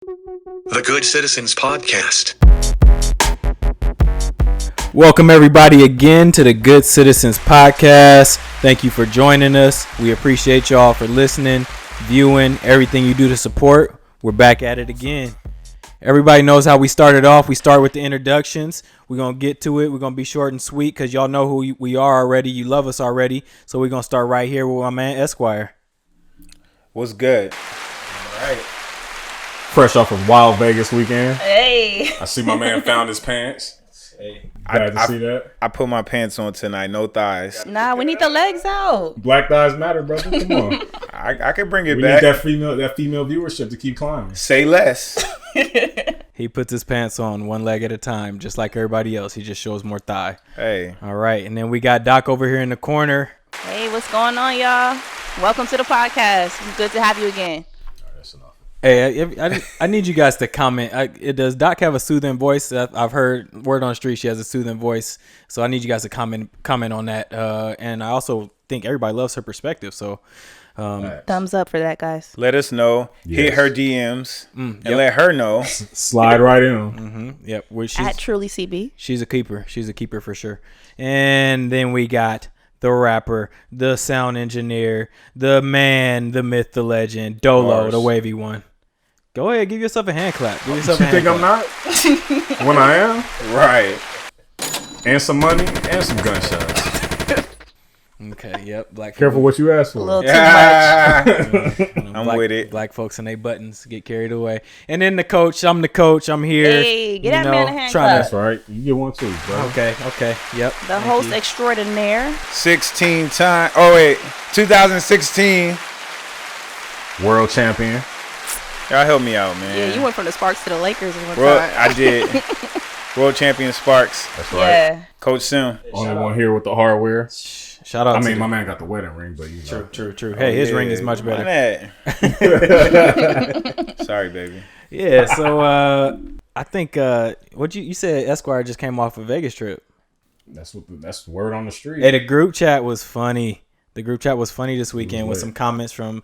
The Good Citizens Podcast. Welcome everybody again to the Good Citizens Podcast. Thank you for joining us. We appreciate y'all for listening, viewing, everything you do to support. We're back at it again. Everybody knows how we started off. We start with the introductions. We're going to get to it. We're going to be short and sweet because y'all know who we are already. You love us already. So we're going to start right here with my man Esquire. What's good? All right. Fresh off of Wild Vegas weekend. Hey. I see my man found his pants. Hey, Glad to see that. I put my pants on tonight. No thighs. Nah, we need the legs out. Black thighs matter, brother. Come on. I can bring it We back. need that female viewership to keep climbing. Say less. he puts his pants on one leg at a time, just like everybody else. He just shows more thigh. Hey. All right, and then we got Doc over here in the corner. Hey, what's going on, y'all? Welcome to the podcast. It's good to have you again. Hey, I need you guys to comment. Does Doc have a soothing voice? I've heard word on the street she has a soothing voice, so I need you guys to comment on that. And I also think everybody loves her perspective. So, thumbs up for that, guys. Let us know. Yes. Hit her DMs and yep. let her know. Slide right in. Mm-hmm, yep. At Truly CB. She's a keeper. She's a keeper for sure. And then we got the rapper, the sound engineer, the man, the myth, the legend, Dolo, the wavy one. Go ahead, give yourself a hand clap. Give yourself You a hand think clap. I'm not? When I am? Right. And some money and some gunshots. Okay, yep. Careful what you ask A for. little Yeah. too much. I'm with it. Black folks and they buttons get carried away. And then the coach. I'm the coach. I'm here. Hey, get that man a hand clap. That's right. You get one too, bro. Okay. Yep. The host extraordinaire. 2016. World champion. Y'all help me out, man. Yeah, you went from the Sparks to the Lakers in one World, time. I did. World champion Sparks. That's right. Yeah. Coach Sim. Only one here with the hardware. Shout out. My man got the wedding ring, but you know. True. Hey, his ring is much better. Sorry, baby. Yeah. So I think what you said Esquire just came off a Vegas trip. That's the word on the street. Hey, the group chat was funny. The group chat was funny this weekend with some comments from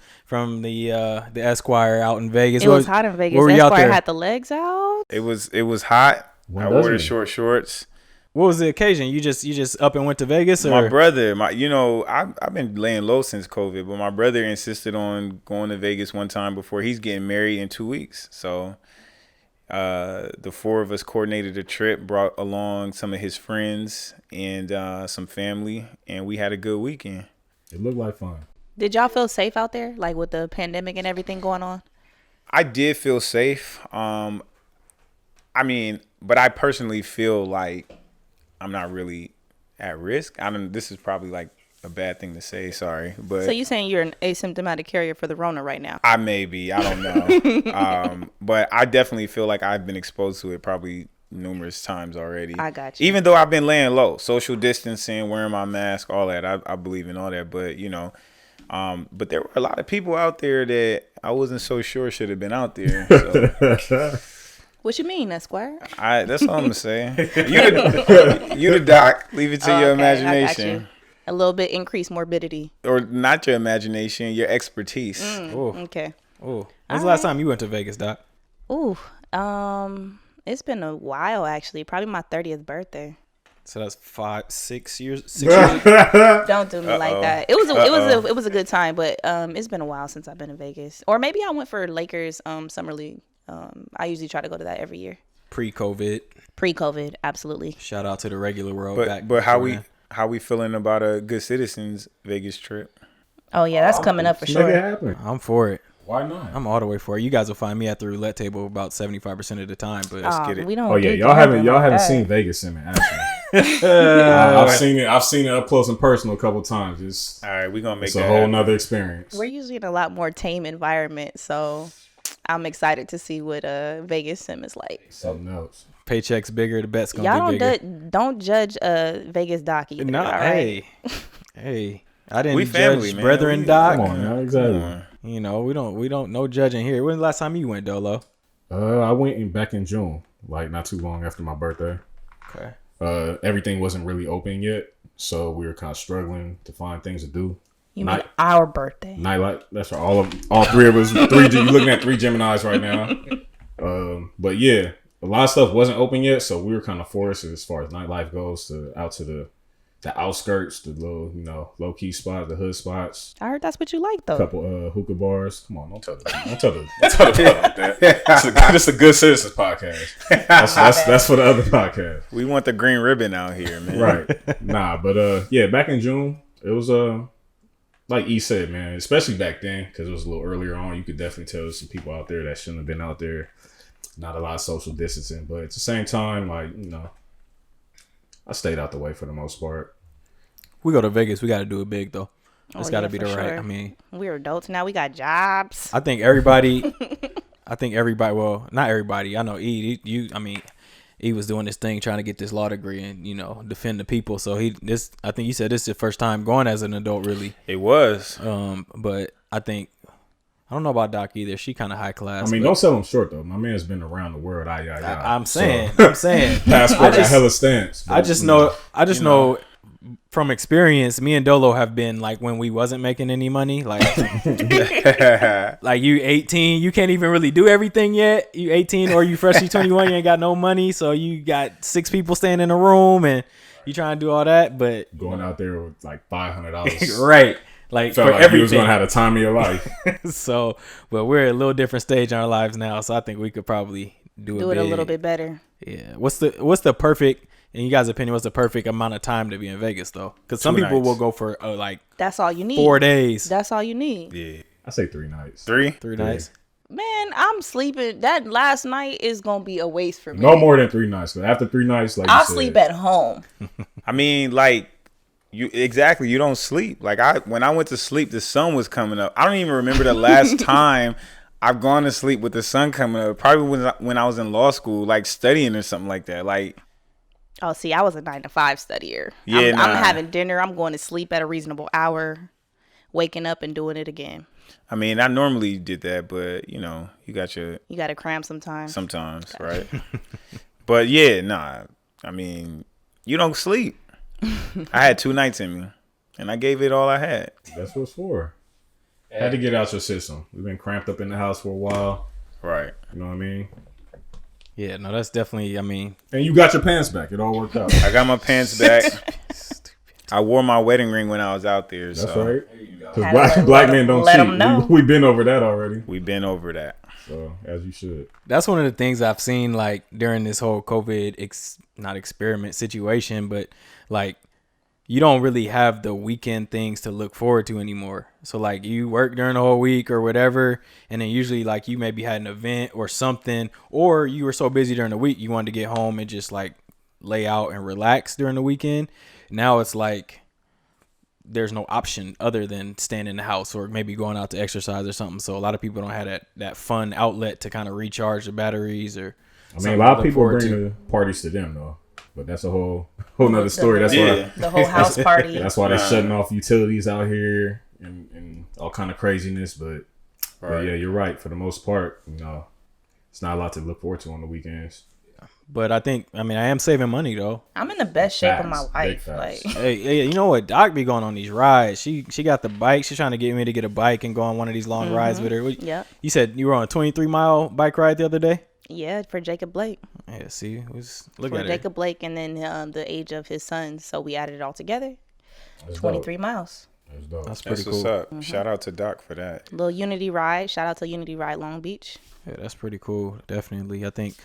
the Esquire out in Vegas. It was hot in Vegas. Were you out Esquire there? had the legs out. It was hot. I wore the short shorts. What was the occasion? You just up and went to Vegas, or My brother, I've been laying low since COVID, but my brother insisted on going to Vegas one time before he's getting married in 2 weeks. So the four of us coordinated a trip, brought along some of his friends and some family, and we had a good weekend. It looked like fun. Did y'all feel safe out there, like with the pandemic and everything going on? I did feel safe. But I personally feel like I'm not really at risk. This is probably like a bad thing to say. Sorry, but So you saying you're an asymptomatic carrier for the Rona right now? I may be. I don't know. But I definitely feel like I've been exposed to it probably numerous times already. I got you. Even though I've been laying low, social distancing, wearing my mask, all that. I believe in all that. But but there were a lot of people out there that I wasn't so sure should have been out there. So. What you mean, Esquire? That's all I'm gonna say. You the doc. Leave it to your imagination. I got you. A little bit increased morbidity. Or not your imagination, your expertise. Okay. oh, when's the last time you went to Vegas, Doc? Ooh, it's been a while actually. Probably my 30th birthday. So that's 6 years. 6 years. Don't do me like that. It was a good time, but it's been a while since I've been in Vegas. Or maybe I went for Lakers summer league. I usually try to go to that every year. Pre-COVID, absolutely. Shout out to the regular world. But how we feeling about a Good Citizens Vegas trip? Oh yeah, that's coming up for Make it sure. happen. I'm for it. Why not? I'm all the way for it. You guys will find me at the roulette table about 75% of the time. But let's get it. We don't. Oh yeah, do y'all haven't that. seen Vegas in action. I've seen it up close and personal a couple times. All right, we're gonna make it's a whole nother experience. We're usually in a lot more tame environment, so I'm excited to see what Vegas sim is like. Something else. Paycheck's bigger, the bet's gonna Y'all be bigger. don't judge Vegas Doc either. No, all right? hey, I didn't We family, judge man. brethren, We- Doc. Come on, now, exactly. You know, we don't no judging here. When's the last time you went, Dolo? I went back in June, like not too long after my birthday. Okay. Everything wasn't really open yet, so we were kind of struggling to find things to do. You mean our birthday? Nightlight. That's right. All three of us. You looking at three Geminis right now. But yeah, a lot of stuff wasn't open yet, so we were kind of forced as far as nightlife goes out to the outskirts, the little, low key spots, the hood spots. I heard that's what you like, though. A couple hookah bars. Come on, don't tell the public that. This is a Good Citizens podcast. That's for the other podcast. We want the green ribbon out here, man. Right. Nah, but yeah, back in June, it was like E said, man, especially back then, because it was a little earlier on. You could definitely tell there's some people out there that shouldn't have been out there. Not a lot of social distancing, but at the same time, like, I stayed out the way for the most part. We go to Vegas, we got to do it big, though. It's got to be the sure. right. I mean, we're adults now. We got jobs. I think everybody. Well, not everybody. I know E. He was doing this thing trying to get this law degree and defend the people. So I think you said this is his first time going as an adult, really. It was. But I don't know about Doc either. She kind of high class. I mean, don't sell him short though. My man's been around the world. I'm saying. Passport got hella stamps. I just know from experience, me and Dolo have been like when we wasn't making any money, like like you 18, you can't even really do everything yet. You 18 or you freshly 21, you ain't got no money, so you got 6 people staying in a room and you trying to do all that, but going out there with like $500, right? Like felt for like everything. You was gonna have the time of your life. So, but we're at a little different stage in our lives now, so I think we could probably do it a little bit better. Yeah. What's the perfect? In you guys' opinion, what's the perfect amount of time to be in Vegas, though? Because some people will go for like that's all you need. 4 days. That's all you need. Yeah, I say 3 nights. Three nights. Man, I'm sleeping. That last night is gonna be a waste for me. No more than 3 nights. But after 3 nights, like I'll sleep at home. I mean, like you don't sleep. Like when I went to sleep, the sun was coming up. I don't even remember the last time I've gone to sleep with the sun coming up. Probably when I was in law school, like studying or something like that. Like. Oh, see, I was a 9-to-5 studier. Yeah, I'm having dinner. I'm going to sleep at a reasonable hour, waking up and doing it again. I mean, I normally did that, but you got to cram sometimes. Sometimes, right? But yeah, I mean, you don't sleep. I had 2 nights in me, and I gave it all I had. That's what it's for. Had to get out your system. We've been cramped up in the house for a while. Right. You know what I mean? Yeah, no, that's definitely, and you got your pants back. It all worked out. I got my pants back. I wore my wedding ring when I was out there. That's right. Because black men don't cheat. We've been over that already. We've been over that. So, as you should. That's one of the things I've seen, like, during this whole COVID, not experiment situation, but, like, you don't really have the weekend things to look forward to anymore. So like you work during the whole week or whatever, and then usually like you maybe had an event or something, or you were so busy during the week you wanted to get home and just like lay out and relax during the weekend. Now it's like there's no option other than staying in the house or maybe going out to exercise or something. So a lot of people don't have that fun outlet to kind of recharge the batteries or. I mean, a lot of people bring the parties to them though. But that's a whole nother story. That's why the whole house party. That's why they're shutting off utilities out here and all kind of craziness. But yeah, you're right. For the most part, it's not a lot to look forward to on the weekends. But I am saving money though. I'm in the best shape of my life. Like, hey, you know what? Doc be going on these rides. She got the bike. She's trying to get me to get a bike and go on one of these long rides with her. Yeah. You said you were on a 23-mile bike ride the other day. Yeah, for Jacob Blake. Yeah, see, look for at Jacob Blake, and then the age of his sons. So we added it all together. That's 23 miles. That's pretty cool. What's up. Mm-hmm. Shout out to Doc for that. Little Unity ride. Shout out to Unity Ride Long Beach. Yeah, that's pretty cool. Definitely, I think,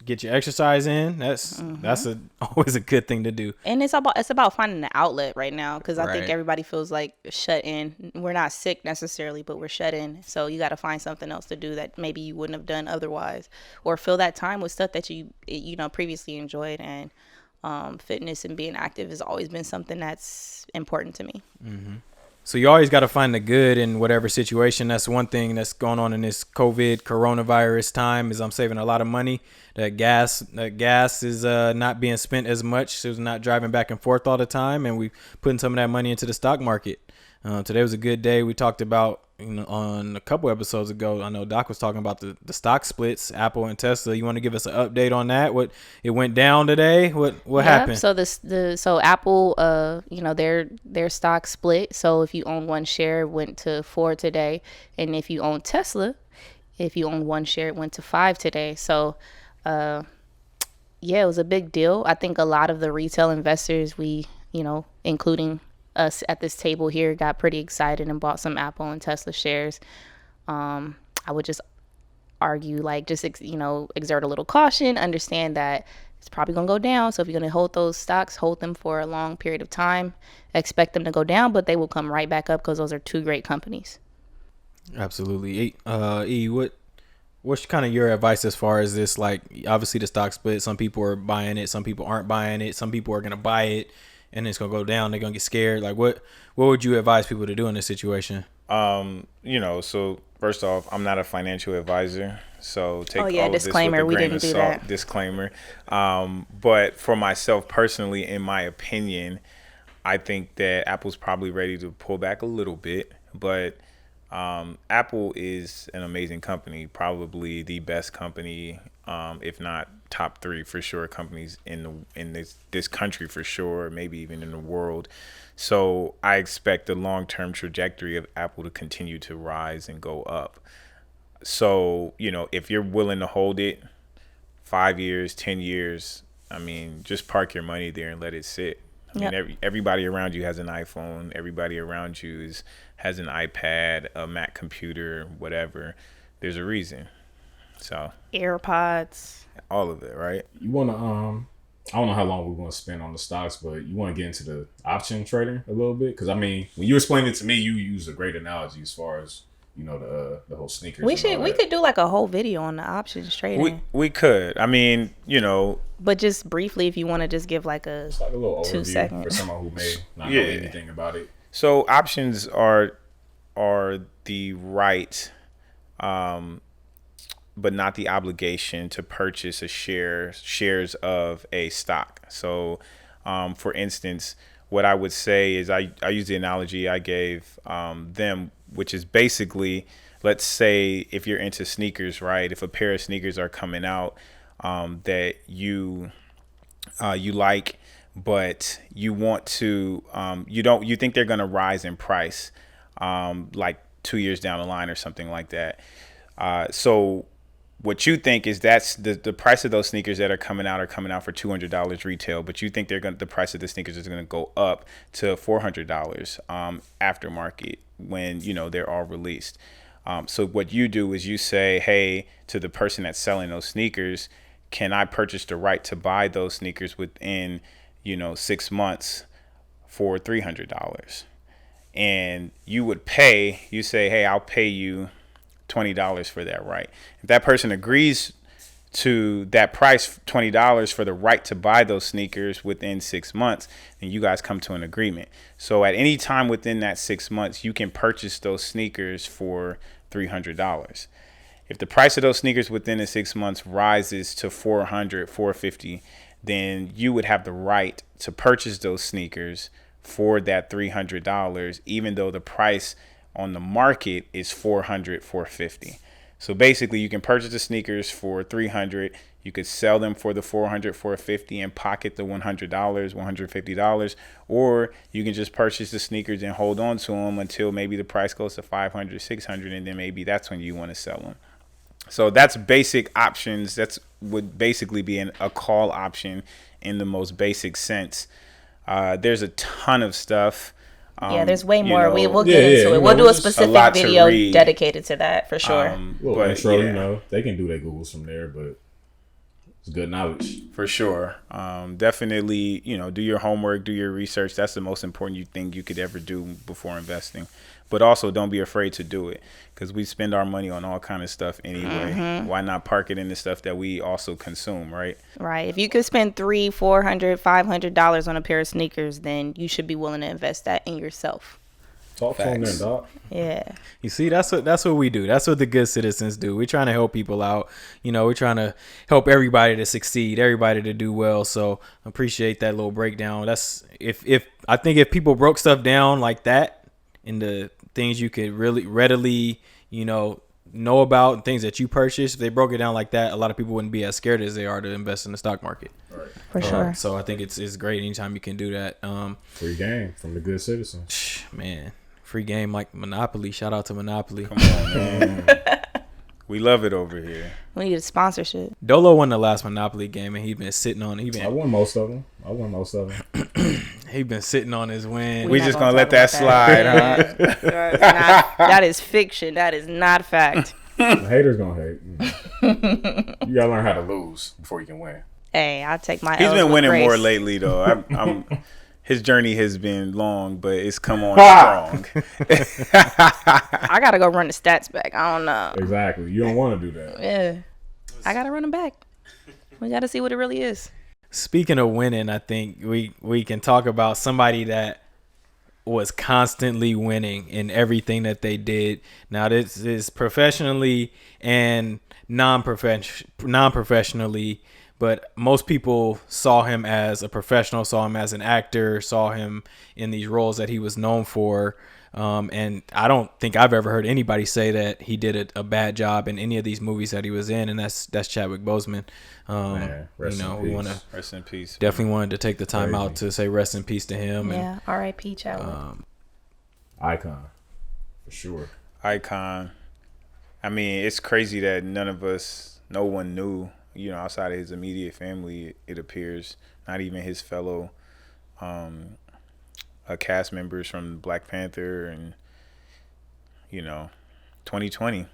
get your exercise in. That's always a good thing to do. And it's about finding an outlet right now because I think Right. everybody feels like shut in. We're not sick necessarily, but we're shut in. So you got to find something else to do that maybe you wouldn't have done otherwise, or fill that time with stuff that you previously enjoyed. And fitness and being active has always been something that's important to me. Mm-hmm. So you always got to find the good in whatever situation. That's one thing that's going on in this coronavirus time is I'm saving a lot of money. That gas is not being spent as much. So it's not driving back and forth all the time. And we putting some of that money into the stock market. Today was a good day. We talked about, on a couple episodes ago, I know Doc was talking about the stock splits, Apple and Tesla. You want to give us an update on that? What it went down today? What happened? So Apple, their stock split. So if you own one share, it went to 4 today, and if you own Tesla, If you own one share, it went to 5 today. So, yeah, it was a big deal. I think a lot of the retail investors, including us at this table here, got pretty excited and bought some Apple and Tesla shares. I would just argue, exert a little caution, understand that it's probably going to go down. So if you're going to hold those stocks, hold them for a long period of time, expect them to go down, but they will come right back up because those are two great companies. Absolutely. What's kind of your advice as far as this? Like, obviously the stock split, some people are buying it, some people aren't buying it, some people are going to buy it and it's going to go down, they're going to get scared. Like, what would you advise people to do in this situation? So first off, I'm not a financial advisor, so take all of disclaimer, this with a grain we of didn't do salt. that. Disclaimer. But for myself personally, in my opinion, I think that Apple's probably ready to pull back a little bit, but Apple is an amazing company, probably the best company, if not top 3 for sure, companies in this country for sure, maybe even in the world. So I expect the long-term trajectory of Apple to continue to rise and go up. So, if you're willing to hold it 5 years, 10 years, I mean, just park your money there and let it sit. I mean, everybody around you has an iPhone. Everybody around you has an iPad, a Mac computer, whatever. There's a reason. So AirPods, all of it, right? You want to I don't know how long we're going to spend on the stocks, but you want to get into the option trading a little bit, because I mean, when you explained it to me, you used a great analogy as far as the whole sneakers. We could do like a whole video on the options trading. We could. I mean, but just briefly, if you want to just give like a little 2 seconds for someone who may not know anything about it. So options are the right, but not the obligation to purchase shares of a stock. So, for instance, what I would say is I use the analogy I gave them, which is basically, let's say if you're into sneakers, right? If a pair of sneakers are coming out that you like, but you want to, you think they're going to rise in price like 2 years down the line or something like that. So what you think is that's the price of those sneakers that are coming out for $200 retail, but you think the price of the sneakers is going to go up to $400 aftermarket when they're all released. So what you do is you say, hey, to the person that's selling those sneakers, can I purchase the right to buy those sneakers within 6 months for $300? And you say, hey, I'll pay you $20 for that right. If that person agrees to that price, $20 for the right to buy those sneakers within 6 months, then you guys come to an agreement. So at any time within that 6 months, you can purchase those sneakers for $300. If the price of those sneakers within the 6 months rises to $400, $450, then you would have the right to purchase those sneakers for that $300, even though the price on the market is $400, $450. So basically, you can purchase the sneakers for $300. You could sell them for the $400, $450 and pocket the $100, $150, or you can just purchase the sneakers and hold on to them until maybe the price goes to $500, $600, and then maybe that's when you want to sell them. So that's basic options. That's would basically be a call option in the most basic sense. There's a ton of stuff. There's way more. We'll get into it. We'll do a specific video dedicated to that for sure. They can do their Googles from there, but it's good knowledge. For sure. Definitely, do your homework, do your research. That's the most important thing you could ever do before investing. But also don't be afraid to do it, because we spend our money on all kind of stuff anyway. Mm-hmm. Why not park it in the stuff that we also consume, right? Right. If you could spend $300, $400, $500 on a pair of sneakers, then you should be willing to invest that in yourself. Talk on there, Doc. Yeah. You see, that's what we do. That's what the good citizens do. We're trying to help people out. We're trying to help everybody to succeed, everybody to do well. So I appreciate that little breakdown. That's if I think if people broke stuff down like that into things you could really readily, know about, and things that you purchase, if they broke it down like that, a lot of people wouldn't be as scared as they are to invest in the stock market. Right. For sure. So I think it's great anytime you can do that. Free game from the good citizens. Man, free game like Monopoly. Shout out to Monopoly. Come on, man. We love it over here. We need a sponsorship. Dolo won the last Monopoly game, and he's been sitting on. I won most of them. He's been sitting on his win. We just gonna let that slide, huh? That is fiction. That is not fact. The haters gonna hate. You gotta learn how to lose before you can win. Hey, I'll take my. He's L's been with winning grace. more lately, though. His journey has been long, but it's come on strong. I gotta go run the stats back. I don't know. Exactly. You don't want to do that. Yeah, I gotta run them back. We gotta see what it really is. Speaking of winning, I think we can talk about somebody that was constantly winning in everything that they did. Now, this is professionally and non-professionally, but most people saw him as a professional, saw him as an actor, saw him in these roles that he was known for. And I don't think I've ever heard anybody say that he did a bad job in any of these movies that he was in, and that's Chadwick Boseman. We want to rest in peace. Definitely wanted to take the time out to say rest in peace to him. Yeah, R.I.P. Chadwick. Icon, for sure. Icon. I mean, it's crazy that no one knew. Outside of his immediate family, it appears, not even his fellow cast members from Black Panther and 2020.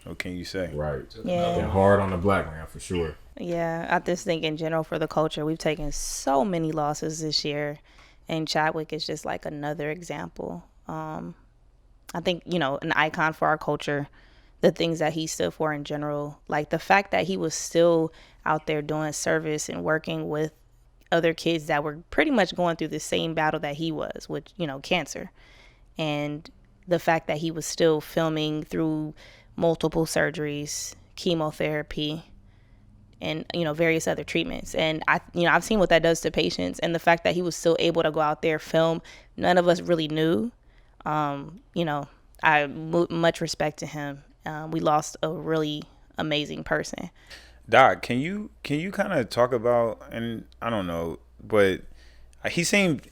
What can you say? Right. Yeah. Been hard on the black man for sure. Yeah, I just think in general for the culture, we've taken so many losses this year, and Chadwick is just like another example. I think, an icon for our culture, the things that he stood for in general, like the fact that he was still out there doing service and working with other kids that were pretty much going through the same battle that he was with, cancer. And the fact that he was still filming through multiple surgeries, chemotherapy, and, various other treatments. And I've seen what that does to patients, and the fact that he was still able to go out there, film, none of us really knew. I much respect to him. We lost a really amazing person. Doc, can you kind of talk about, and I don't know, but he seemed,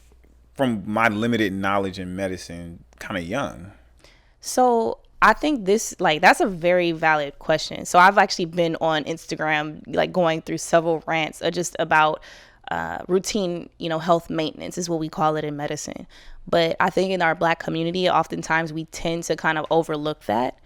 from my limited knowledge in medicine, kind of young. So I think that's a very valid question. So I've actually been on Instagram, going through several rants just about routine, health maintenance is what we call it in medicine. But I think in our Black community, oftentimes we tend to kind of overlook that.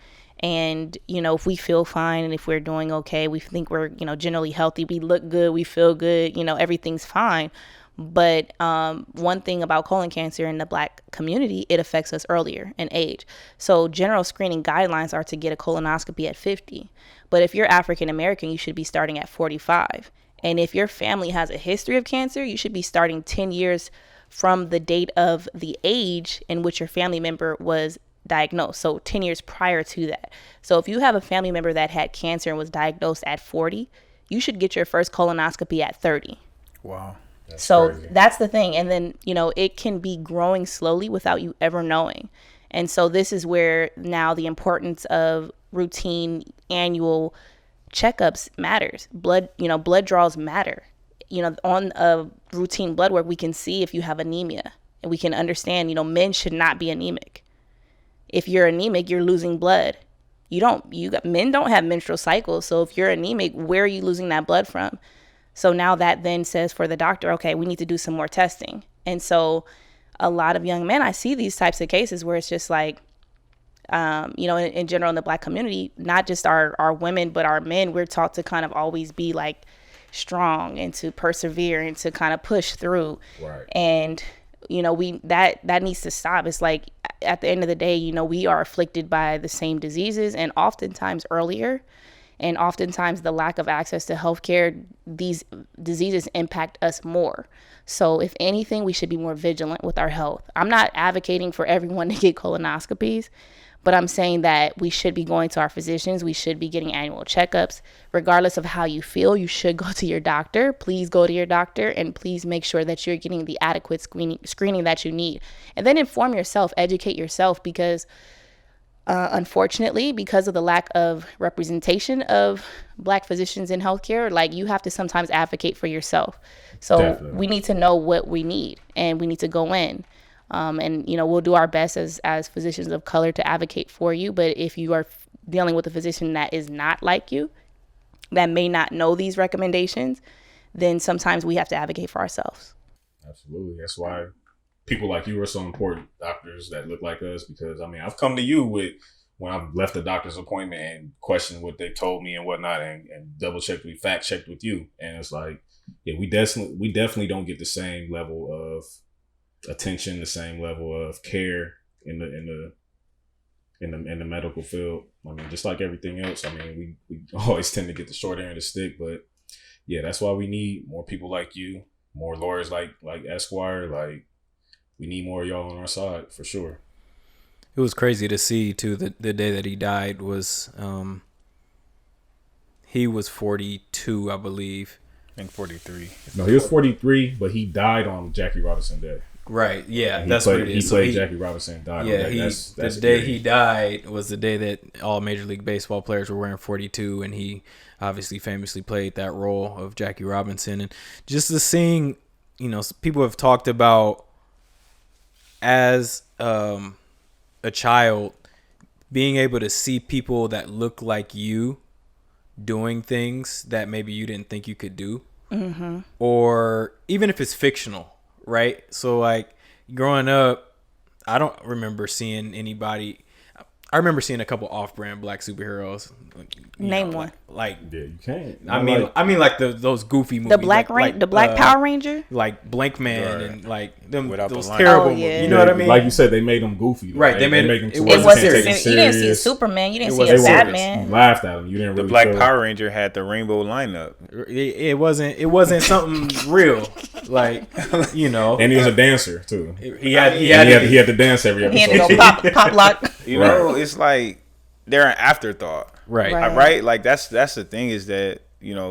And, if we feel fine and if we're doing okay, we think we're, generally healthy, we look good, we feel good, everything's fine. But one thing about colon cancer in the Black community, it affects us earlier in age. So general screening guidelines are to get a colonoscopy at 50. But if you're African American, you should be starting at 45. And if your family has a history of cancer, you should be starting 10 years from the date of the age in which your family member was diagnosed. So 10 years prior to that. So if you have a family member that had cancer and was diagnosed at 40, you should get your first colonoscopy at 30. Wow. That's the thing. And then, it can be growing slowly without you ever knowing. And so this is where now the importance of routine annual checkups matters. Blood draws matter. On a routine blood work, we can see if you have anemia, and we can understand, men should not be anemic. If you're anemic, you're losing blood. Men don't have menstrual cycles. So if you're anemic, where are you losing that blood from? So now that then says for the doctor, okay, we need to do some more testing. And so a lot of young men, I see these types of cases where it's just like, in general in the Black community, not just our women, but our men, we're taught to kind of always be like strong and to persevere and to kind of push through. Right. And, that needs to stop. It's like at the end of the day, we are afflicted by the same diseases, and oftentimes earlier. And oftentimes the lack of access to healthcare, these diseases impact us more. So if anything, we should be more vigilant with our health. I'm not advocating for everyone to get colonoscopies, but I'm saying that we should be going to our physicians. We should be getting annual checkups. Regardless of how you feel, you should go to your doctor. Please go to your doctor, and please make sure that you're getting the adequate screening that you need. And then inform yourself, educate yourself, because unfortunately, because of the lack of representation of Black physicians in healthcare, you have to sometimes advocate for yourself. So Definitely. We need to know what we need, and we need to go in. And we'll do our best as physicians of color to advocate for you. But if you are dealing with a physician that is not like you, that may not know these recommendations, then sometimes we have to advocate for ourselves. Absolutely. That's why people like you are so important, doctors that look like us, because I mean, I've come to you with when I've left a doctor's appointment and questioned what they told me and whatnot, and double checked, fact checked with you. And it's like, yeah, we definitely don't get the same level of attention, the same level of care in the medical field. I mean, just like everything else. I mean, we always tend to get the short end of the stick, but yeah, that's why we need more people like you, more lawyers like Esquire. Like, we need more of y'all on our side for sure. It was crazy to see too. The day that he died was he was 42, I believe. I think 43. No, he was 43, but he died on Jackie Robinson Day. Right. Yeah, that's what it is. He played Jackie Robinson. Died. Yeah, on that. That's the day he died was the day that all Major League Baseball players were wearing 42, and he obviously famously played that role of Jackie Robinson. And just the seeing, people have talked about as a child being able to see people that look like you doing things that maybe you didn't think you could do, or even if it's fictional, right? So like growing up, I don't remember seeing anybody. I remember seeing a couple off-brand black superheroes. Name one. Yeah, you can't. I mean, like those goofy movies. The Black Power Ranger, like Blank Man, and like them those the terrible. yeah. You know what I mean? Like you said, they made them goofy. Right, they made them. It wasn't serious. You didn't see Superman. You didn't see a Batman. You laughed at them. You didn't really. The Black Power Ranger had the rainbow lineup. It wasn't something real, like And he was a dancer too. He had to dance every episode. He had to go pop lock. It's like they're an afterthought. Right. Like that's the thing is that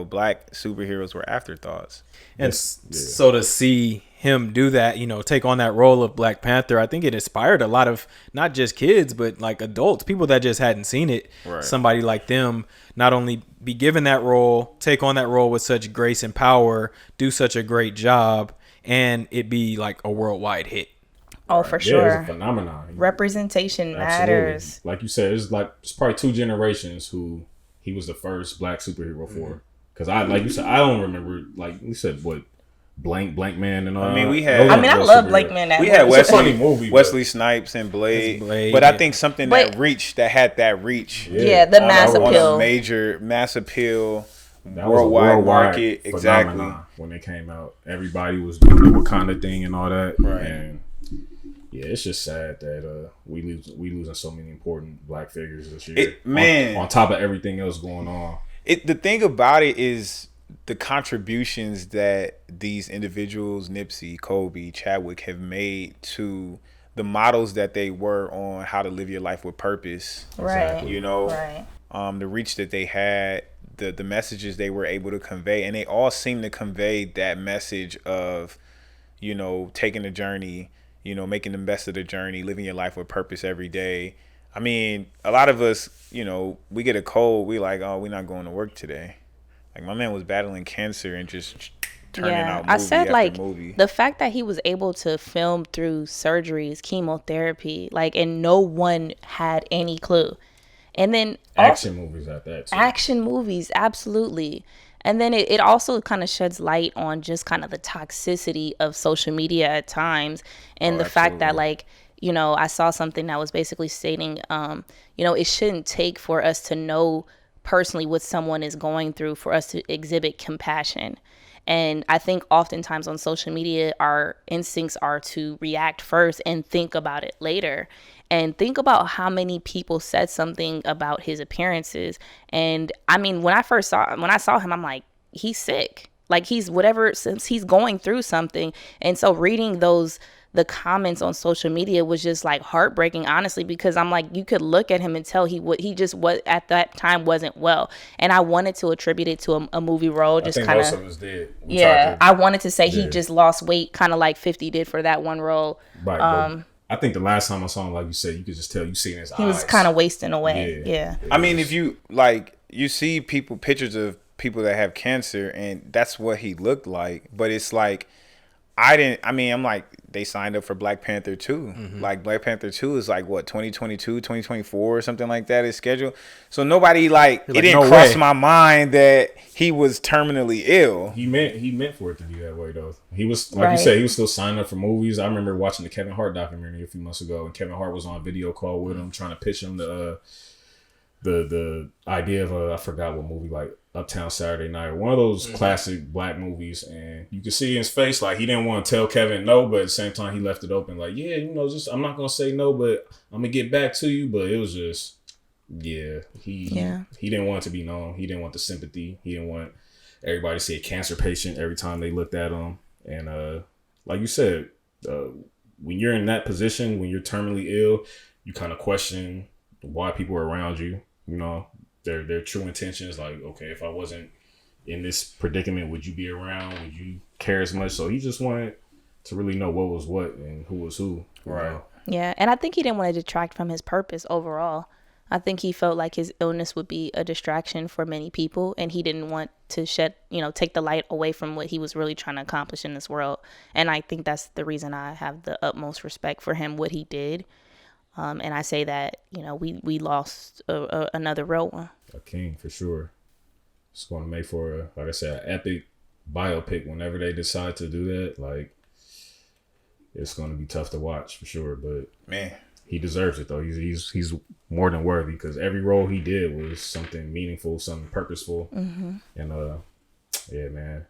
black superheroes were afterthoughts. And so to see him do that, take on that role of Black Panther, I think it inspired a lot of not just kids, but like adults, people that just hadn't seen it. Right. Somebody like them not only be given that role, take on that role with such grace and power, do such a great job, and it be like a worldwide hit. Oh, for sure. Yeah, it's a phenomenon. Representation matters. Like you said, it's probably 2 generations who he was the first black superhero for. Because like you said, I don't remember, like you said, what, Blank Man and all. I mean, I love Blank Man. We had Wesley Snipes and Blade. But I think something that had that reach. Yeah, the mass appeal. Major mass appeal. That worldwide market. Exactly. When they came out, everybody was doing the Wakanda thing and all that. Right. And yeah, it's just sad that we losing so many important black figures this year. On top of everything else going on. The thing about it is the contributions that these individuals, Nipsey, Kobe, Chadwick, have made to the models that they were on how to live your life with purpose. Right. The reach that they had, the messages they were able to convey, and they all seem to convey that message of, taking the journey, making the best of the journey, living your life with purpose every day. I mean, a lot of us, we get a cold, we like, oh, we're not going to work today. Like, my man was battling cancer and just turning out movie after movie. The fact that he was able to film through surgeries, chemotherapy, and no one had any clue. And then action movies at that too. Action movies, absolutely. And then it also kind of sheds light on just kind of the toxicity of social media at times, and the fact that I saw something that was basically stating, it shouldn't take for us to know personally what someone is going through for us to exhibit compassion. And I think oftentimes on social media, our instincts are to react first and think about it later. And think about how many people said something about his appearances. And I mean, when I saw him, I'm like, he's sick. Like since he's going through something. And so reading the comments on social media was just like heartbreaking, honestly, because I'm like, you could look at him and tell he just was at that time wasn't well. And I wanted to attribute it to a movie role. Just kind of, most of us did. I wanted to say he just lost weight, kind of like 50 did for that one role. Right. I think the last time I saw him, like you said, you could just tell you seen his eyes. He was kind of wasting away. Yeah. I mean, if you you see pictures of people that have cancer, and that's what he looked like. But it's like, I'm like, they signed up for Black Panther 2. Mm-hmm. Like, Black Panther 2 is like, what, 2022, 2024 or something like that is scheduled. So nobody, like, it didn't cross my mind that he was terminally ill. He meant for it to be that way, though. He was, like you said, he was still signing up for movies. I remember watching the Kevin Hart documentary a few months ago, and Kevin Hart was on a video call with him trying to pitch him the idea of I forgot what movie, like Uptown Saturday Night, or one of those classic black movies, and you could see in his face like he didn't want to tell Kevin no, but at the same time he left it open, like, yeah, you know, just I'm not gonna say no, but I'm gonna get back to you. But it was just, he didn't want it to be known. He didn't want the sympathy. He didn't want everybody to see a cancer patient every time they looked at him. And like you said, when you're in that position, when you're terminally ill, you kind of question why people are around you. You know, their true intentions, like, okay, if I wasn't in this predicament, would you be around? Would you care as much? So he just wanted to really know what was what and who was who. Right. Yeah, and I think he didn't want to detract from his purpose overall. I think he felt like his illness would be a distraction for many people, and he didn't want to take the light away from what he was really trying to accomplish in this world. And I think that's the reason I have the utmost respect for him, what he did. And I say that, we lost another real one. A king, for sure. It's going to make for, like I said, an epic biopic whenever they decide to do that. Like, it's going to be tough to watch, for sure. But, man, he deserves it, though. He's more than worthy, because every role he did was something meaningful, something purposeful. Mm-hmm. And, yeah, man,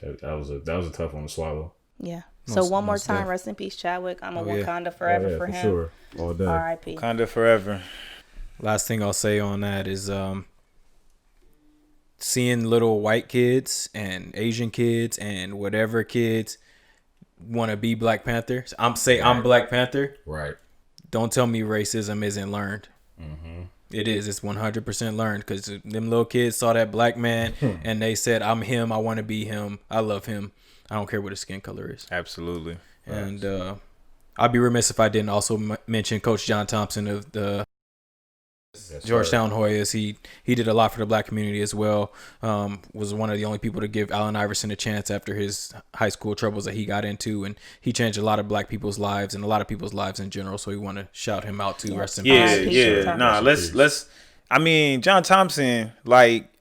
that was a tough one to swallow. Yeah. So one more time, rest in peace, Chadwick. I'm a Wakanda forever for him. Sure. All day. R.I.P. Wakanda forever. Last thing I'll say on that is seeing little white kids and Asian kids and whatever kids want to be Black Panther. I'm Black Panther. Right. Don't tell me racism isn't learned. Mm-hmm. It is. It's 100% learned, because them little kids saw that black man and they said, I'm him. I want to be him. I love him. I don't care what his skin color is. Absolutely. And I'd be remiss if I didn't also mention Coach John Thompson of the Georgetown Hoyas. He did a lot for the black community as well. Was one of the only people to give Allen Iverson a chance after his high school troubles that he got into, and he changed a lot of black people's lives and a lot of people's lives in general. So we want to shout him out too. Rest in peace. Yeah. Nah, let's. I mean, John Thompson, like,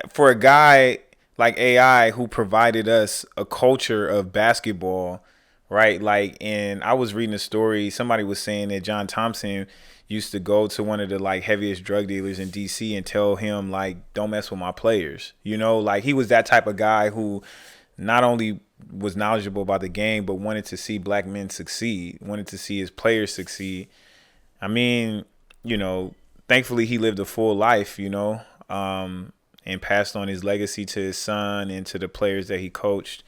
for a guy like AI who provided us a culture of basketball, right? Like, and I was reading a story. Somebody was saying that John Thompson used to go to one of the like heaviest drug dealers in DC and tell him, like, don't mess with my players. You know, like, he was that type of guy who not only was knowledgeable about the game, but wanted to see black men succeed, wanted to see his players succeed. I mean, thankfully he lived a full life, and passed on his legacy to his son and to the players that he coached.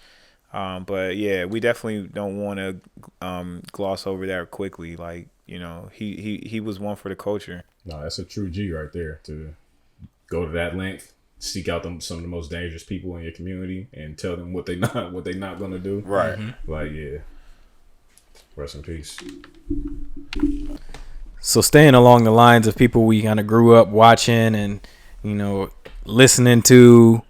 But yeah, we definitely don't want to gloss over that quickly. Like, he was one for the culture. No, that's a true G right there, to go to that length, seek out some of the most dangerous people in your community and tell them what they not going to do. Right. Mm-hmm. Like, yeah. Rest in peace. So staying along the lines of people we kind of grew up watching and, listening to,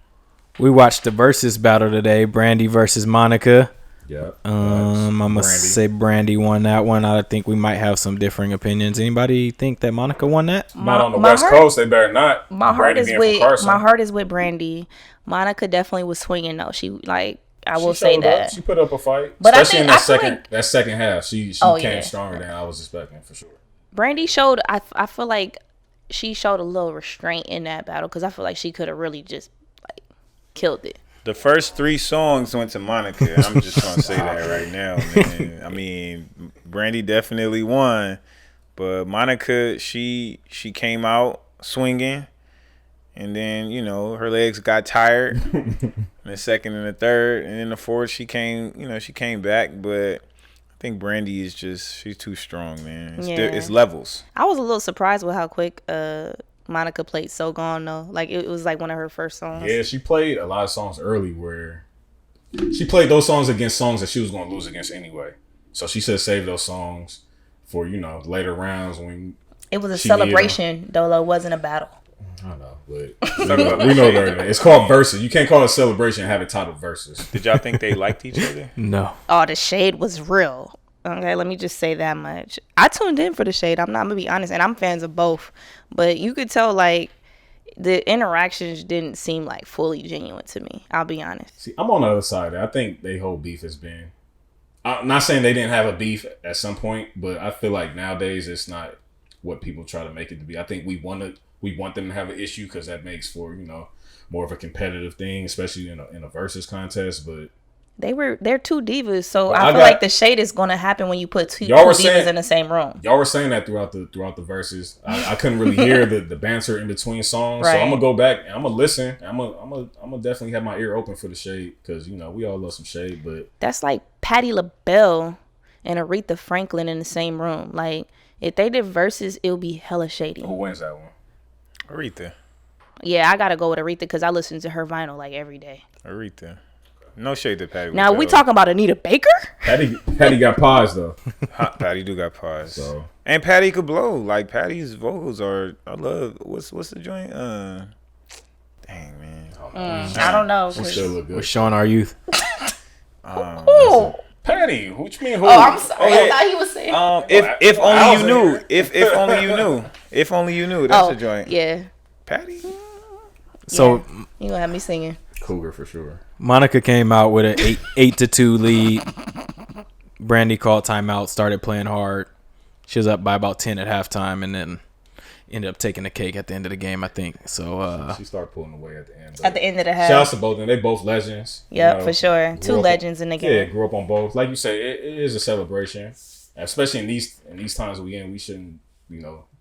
we watched the versus battle today, Brandy versus Monica. Yeah. I'm gonna say Brandy won that one. I think we might have some differing opinions. Anybody think that Monica won that? Not on the West Coast. They better not. My heart is with Brandy. Monica definitely was swinging though. She I will say that she put up a fight, but especially in that second half. She came stronger than I was expecting, for sure. Brandy showed. I feel like she showed a little restraint in that battle, because I feel like she could have really just killed it. The first 3 songs went to Monica. I'm just gonna say that right now, man. I mean, Brandy definitely won, but Monica, she came out swinging, and then her legs got tired. In the second and the third, and in the fourth, she came back, but I think Brandy is she's too strong, man. It's levels. I was a little surprised with how quick Monica played So Gone, though. Like, it was like one of her first songs. Yeah, she played a lot of songs early where she played those songs against songs that she was going to lose against anyway. So she said save those songs for, later rounds when it was a celebration, though. It wasn't a battle. I know, but we know better than that. It's called Versus. You can't call it a celebration and have it titled Versus. Did y'all think they liked each other? No. Oh, the shade was real. Okay, let me just say that much. I tuned in for the shade. I'm gonna be honest, and I'm fans of both. But you could tell like the interactions didn't seem like fully genuine to me. I'll be honest. See, I'm on the other side. I think they whole beef has been. I'm not saying they didn't have a beef at some point, but I feel like nowadays it's not what people try to make it to be. I think we want them to have an issue because that makes for more of a competitive thing, especially in a versus contest. But they're two divas, so I feel like the shade is going to happen when you put two divas in the same room. Y'all were saying that throughout the verses. I couldn't really hear the banter in between songs, right. So I'm gonna go back and I'm gonna listen. I'm gonna definitely have my ear open for the shade because we all love some shade. But that's like Patti LaBelle and Aretha Franklin in the same room. Like if they did verses, it'll be hella shady. Who wins that one? Aretha. Yeah, I gotta go with Aretha because I listen to her vinyl like every day. Aretha. No shade to Patti. Now we talking about Anita Baker. Patty got paws though. Patti do got paws. So. And Patti could blow. Like Patti's vocals are. I love. What's the joint? Dang man. I don't know. We still look good. We're showing our youth. Patty, what you mean? Who? Oh, I'm sorry. I thought he was saying. If only you knew. If only you knew. If only you knew. That's a joint. Yeah. Patty. So you gonna have me singing. Cougar for sure. Monica came out with an 8-2 lead. Brandy called timeout, started playing hard. She was up by about 10 at halftime, and then ended up taking the cake at the end of the game, I think. So she started pulling away at the end. At the end of the half. Shout out to both of them. They both legends. Yep, for sure. Two legends in the game. Yeah, grew up on both. Like you say, it is a celebration, especially in these times we in. We shouldn't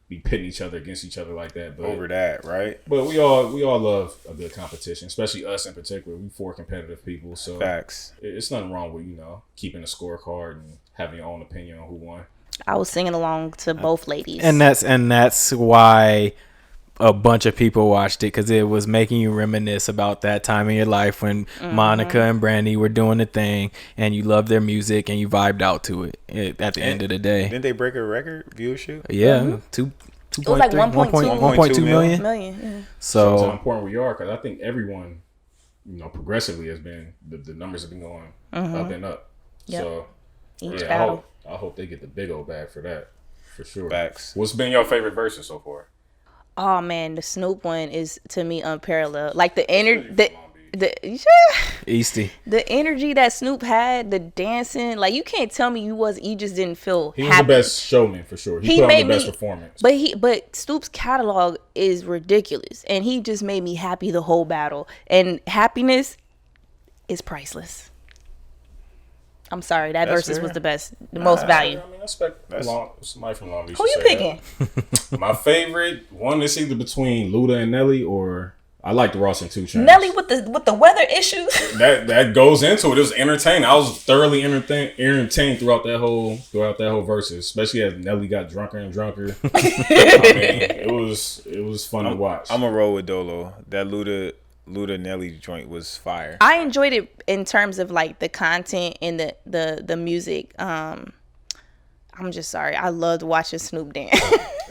be pitting each other against each other like that. But, over that, right? But we all love a good competition, especially us in particular. We 4 competitive people, so facts. It's nothing wrong with keeping a scorecard and having your own opinion on who won. I was singing along to both ladies, and that's why a bunch of people watched it, because it was making you reminisce about that time in your life when Monica and Brandy were doing the thing, and you loved their music and you vibed out to it. At the end of the day, didn't they break a record viewership? Yeah, it was like 1.2 million. Yeah. So how important we are, because I think everyone, progressively has been the numbers have been going up and up. Yep. So each battle. I hope they get the big old bag for that, for sure. Facts. What's been your favorite verses so far? Oh man, the Snoop one is to me unparalleled. Like the Easty. The energy that Snoop had, the dancing, like you can't tell me you just didn't feel he happy. Was the best showman for sure. He put on the best performance. But Snoop's catalog is ridiculous, and he just made me happy the whole battle. And happiness is priceless. I'm sorry, that versus was the best, the most value. I expect somebody from Long Beach. Who you picking? My favorite one is either between Luda and Nelly, or I like the Ross and 2 Chainz. Nelly with the weather issues. that goes into it. It was entertaining. I was thoroughly entertained throughout that whole verses, especially as Nelly got drunker and drunker. It was fun to watch. I'm a roll with Dolo. That Luda Nelly joint was fire. I enjoyed it in terms of like the content and the music. I'm just sorry. I loved watching Snoop dance.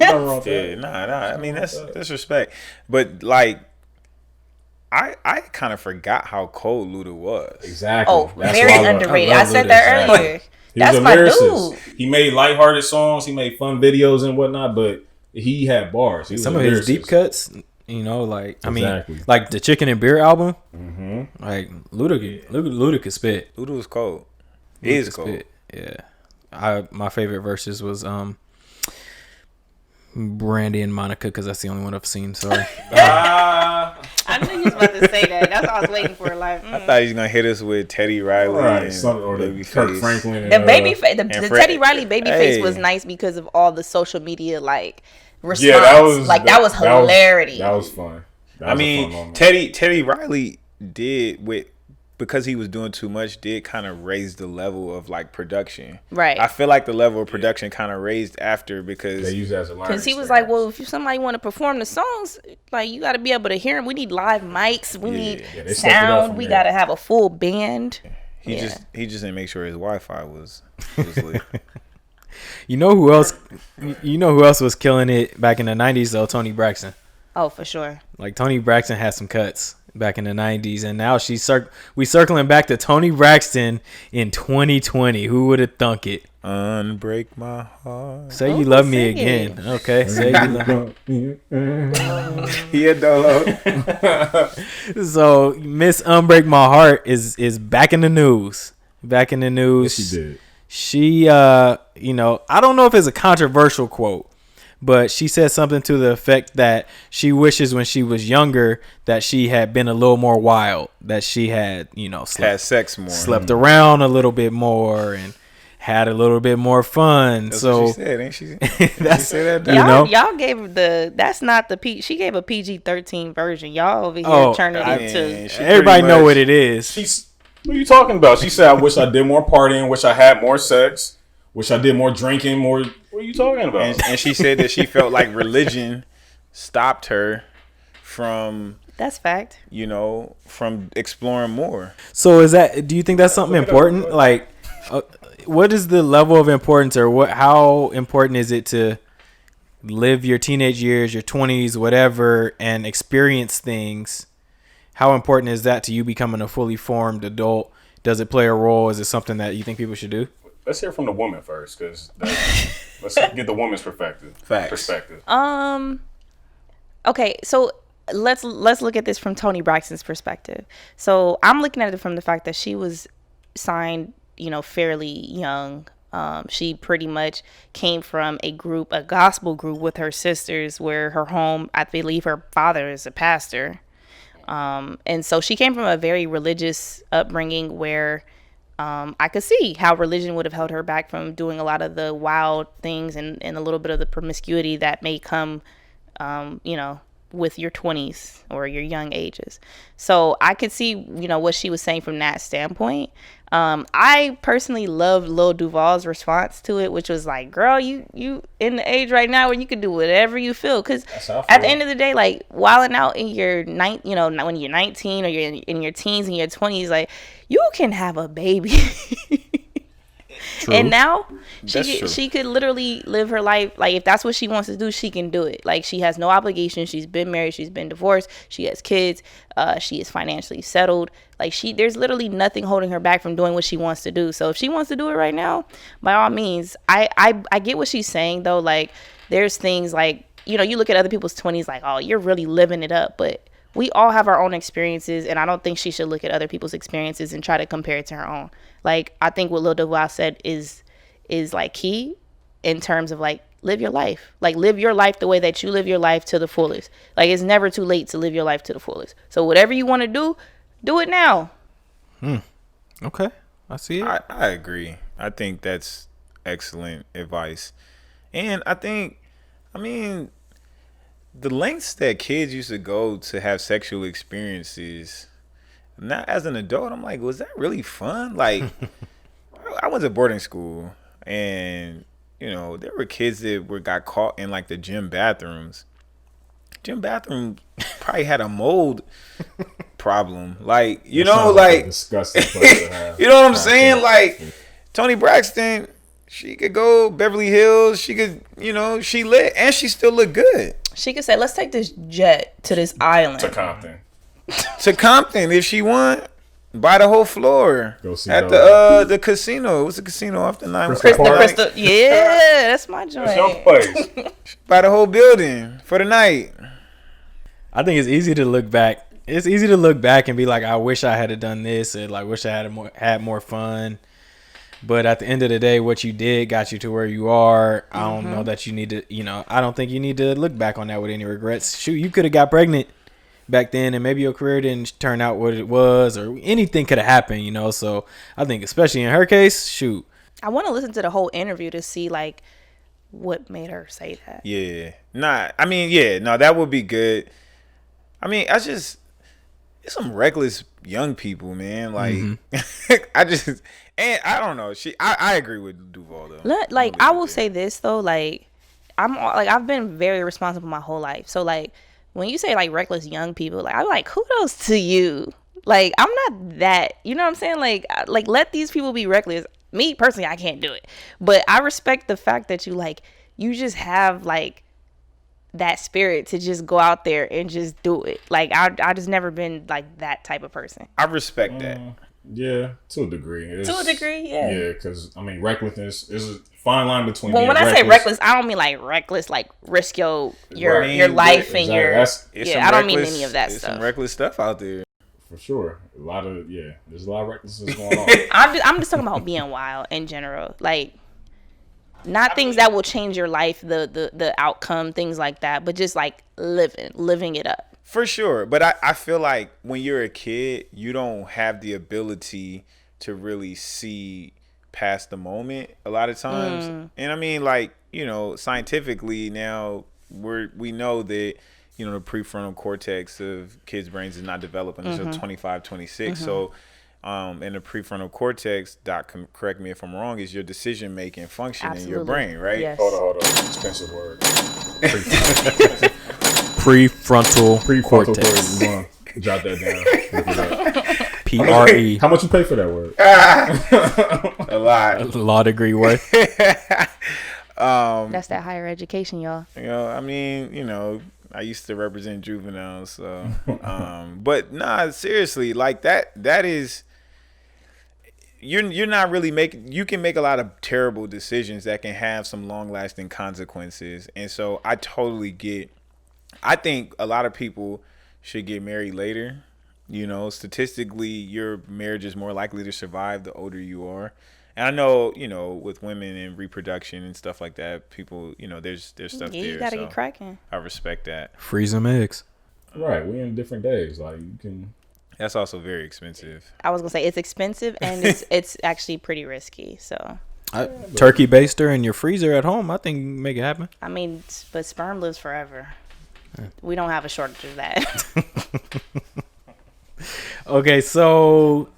I mean that's respect. But like I kind of forgot how cold Luda was. Exactly. Oh, very underrated. I said that earlier. That's my dude. He made lighthearted songs. He made fun videos and whatnot, but he had bars. Some of his deep cuts. Like the Chicken and Beer album. Mm-hmm. Like Luda could spit. Luda was cold. He is cold. Spit. Yeah, my favorite verses was Brandy and Monica, because that's the only one I've seen. Sorry. I knew he was about to say that. That's what I was waiting for. Like, I thought he was gonna hit us with Teddy Riley or the Kirk Franklin. The Teddy Riley Babyface was nice because of all the social media response. Yeah, that was hilarity. That was fun. Teddy Riley because he was doing too much, did kind of raise the level of like production. Right. I feel like the level of production kind of raised after because they use it as a learning. Because he was like, well, if somebody want to perform the songs, like you got to be able to hear them. We need live mics. We need sound. We got to have a full band. He just didn't make sure his Wi-Fi was lit. You know who else was killing it back in the 90s though? Toni Braxton. Oh, for sure. Like Toni Braxton had some cuts back in the 90s, and now we circling back to Toni Braxton in 2020. Who would have thunk it? Unbreak my heart. Say you love me again. Okay. Say you love me. Yeah, dog. So Miss Unbreak My Heart is back in the news. Back in the news. Yes, she did. She I don't know if it's a controversial quote, but she said something to the effect that she wishes when she was younger that she had been a little more wild, that she had, had sex more, slept around a little bit more, and had a little bit more fun. That's so what she said, ain't she? She said that. Y'all gave that's not the she gave a PG-13 version. Y'all over here turning it into. Everybody know what it is. What are you talking about? She said, "I wish I did more partying. Wish I had more sex. Wish I did more drinking. More." What are you talking about? And she said that she felt like religion stopped her from. That's fact. From exploring more. So do you think that's something important? Like, what is the level of importance, or how important is it to live your teenage years, your 20s, whatever, and experience things? How important is that to you becoming a fully formed adult? Does it play a role? Is it something that you think people should do? Let's hear from the woman first, because let's get the woman's perspective. Okay, so let's look at this from Toni Braxton's perspective. So I'm looking at it from the fact that she was signed, fairly young. She pretty much came from a gospel group with her sisters, where her home, I believe her father is a pastor. And so she came from a very religious upbringing where I could see how religion would have held her back from doing a lot of the wild things and a little bit of the promiscuity that may come, with your 20s or your young ages. So I could see, what she was saying from that standpoint. I personally love Lil Duval's response to it, which was like, girl, you in the age right now where you can do whatever you feel. Because at the end of the day, like, wilding out in your when you're 19 or you're in your teens and your 20s, like, you can have a baby. True. And now she could literally live her life. Like, if that's what she wants to do, she can do it. Like, she has no obligation. She's been married. She's been divorced. She has kids. She is financially settled. Like, there's literally nothing holding her back from doing what she wants to do. So if she wants to do it right now, by all means. I get what she's saying, though. Like, there's things like, you look at other people's 20s like, oh, you're really living it up. But we all have our own experiences, and I don't think she should look at other people's experiences and try to compare it to her own. Like, I think what Lil Duval said is like key in terms of, like, live your life. Like, live your life the way that you live your life to the fullest. Like, it's never too late to live your life to the fullest. So whatever you want to do it now. Okay. I see it. I agree. I think that's excellent advice. And the lengths that kids used to go to have sexual experiences, now as an adult, I'm like, was that really fun? Like, I went to boarding school, and there were kids that got caught in like the gym bathrooms. Gym bathroom probably had a mold problem. Like, like disgusting place to have. You know what I'm saying? Like, Toni Braxton, she could go Beverly Hills. She could, she lit, and she still look good. She could say, let's take this jet to this island. To Compton. To Compton, if she want. Buy the whole floor at the casino. What's the casino off the 9? Crystal. Yeah, that's my joint. That's your place. Buy the whole building for the night. I think it's easy to look back. It's easy to look back and be like, I wish I had done this, and like, wish I had more fun. But at the end of the day, what you did got you to where you are. I don't know that you need to, I don't think you need to look back on that with any regrets. Shoot, you could have got pregnant back then, and maybe your career didn't turn out what it was, or anything could have happened, so I think especially in her case, shoot, I want to listen to the whole interview to see like what made her say that. That would be good. It's some reckless young people, man. Like, and I don't know, I agree with Duval though. Like, I will say this though, like, I've been very responsible my whole life, so like, when you say like reckless young people, like, I'm like, kudos to you. Like, I'm not that, you know what I'm saying? Like let these people be reckless. Me personally, I can't do it, but I respect the fact that you just have like that spirit to just go out there and just do it. Like I just never been like that type of person. I respect that. Yeah, to a degree. Yeah. Yeah, because I mean, recklessness is a fine line between. Well, when I say reckless, I don't mean like reckless, like risk your life and your. I don't mean any of that stuff. Some reckless stuff out there. For sure, there's a lot of recklessness going on. I'm just talking about being wild in general, like not things that will change your life, the outcome, things like that, but just like living it up. For sure. But I feel like when you're a kid, you don't have the ability to really see past the moment a lot of times. And I mean, like, you know, scientifically now we know that, you know, the prefrontal cortex of kids' brains is not developing until 25, 26. So and the prefrontal cortex, Doc, correct me if I'm wrong, is your decision-making function in your brain, right? Yes. Hold on. Expensive word. Prefrontal cortex. Jot that down. PRE. How much you pay for that word? A lot. A law degree worth. That's that higher education, y'all. You know, I mean, you know, I used to represent juveniles, so but nah, seriously, like that is you're not really you can make a lot of terrible decisions that can have some long-lasting consequences. And so I think a lot of people should get married later. You know, statistically, your marriage is more likely to survive the older you are. And I know, you know, with women and reproduction and stuff like that, people, you know, there's stuff there. You gotta get cracking. I respect that. Freeze them eggs. Right, we in different days. Like you can. That's also very expensive. I was gonna say it's expensive and it's actually pretty risky. So turkey baster in your freezer at home, I think make it happen. I mean, but sperm lives forever. We don't have a shortage of that. Okay, so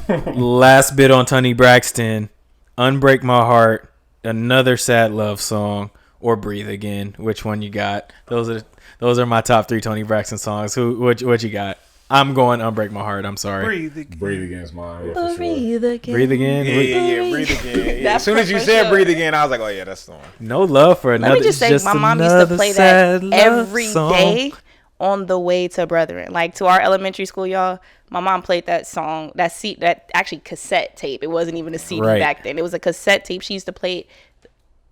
last bit on Toni Braxton, Unbreak My Heart, another sad love song, or Breathe Again. Which one you got? Those are my top 3 Toni Braxton songs. What you got? I'm going Unbreak My Heart. I'm sorry. Breathe Again. Breathe Again is mine. Breathe Again. Breathe Again. Yeah, Breathe Again. Yeah. As soon as you said Breathe Again, I was like, oh yeah, that's the one. No love for another. Let me just say, my mom used to play that every day on the way to Brethren. Like to our elementary school, y'all. My mom played that song, that actually cassette tape. It wasn't even a CD back then. It was a cassette tape. She used to play it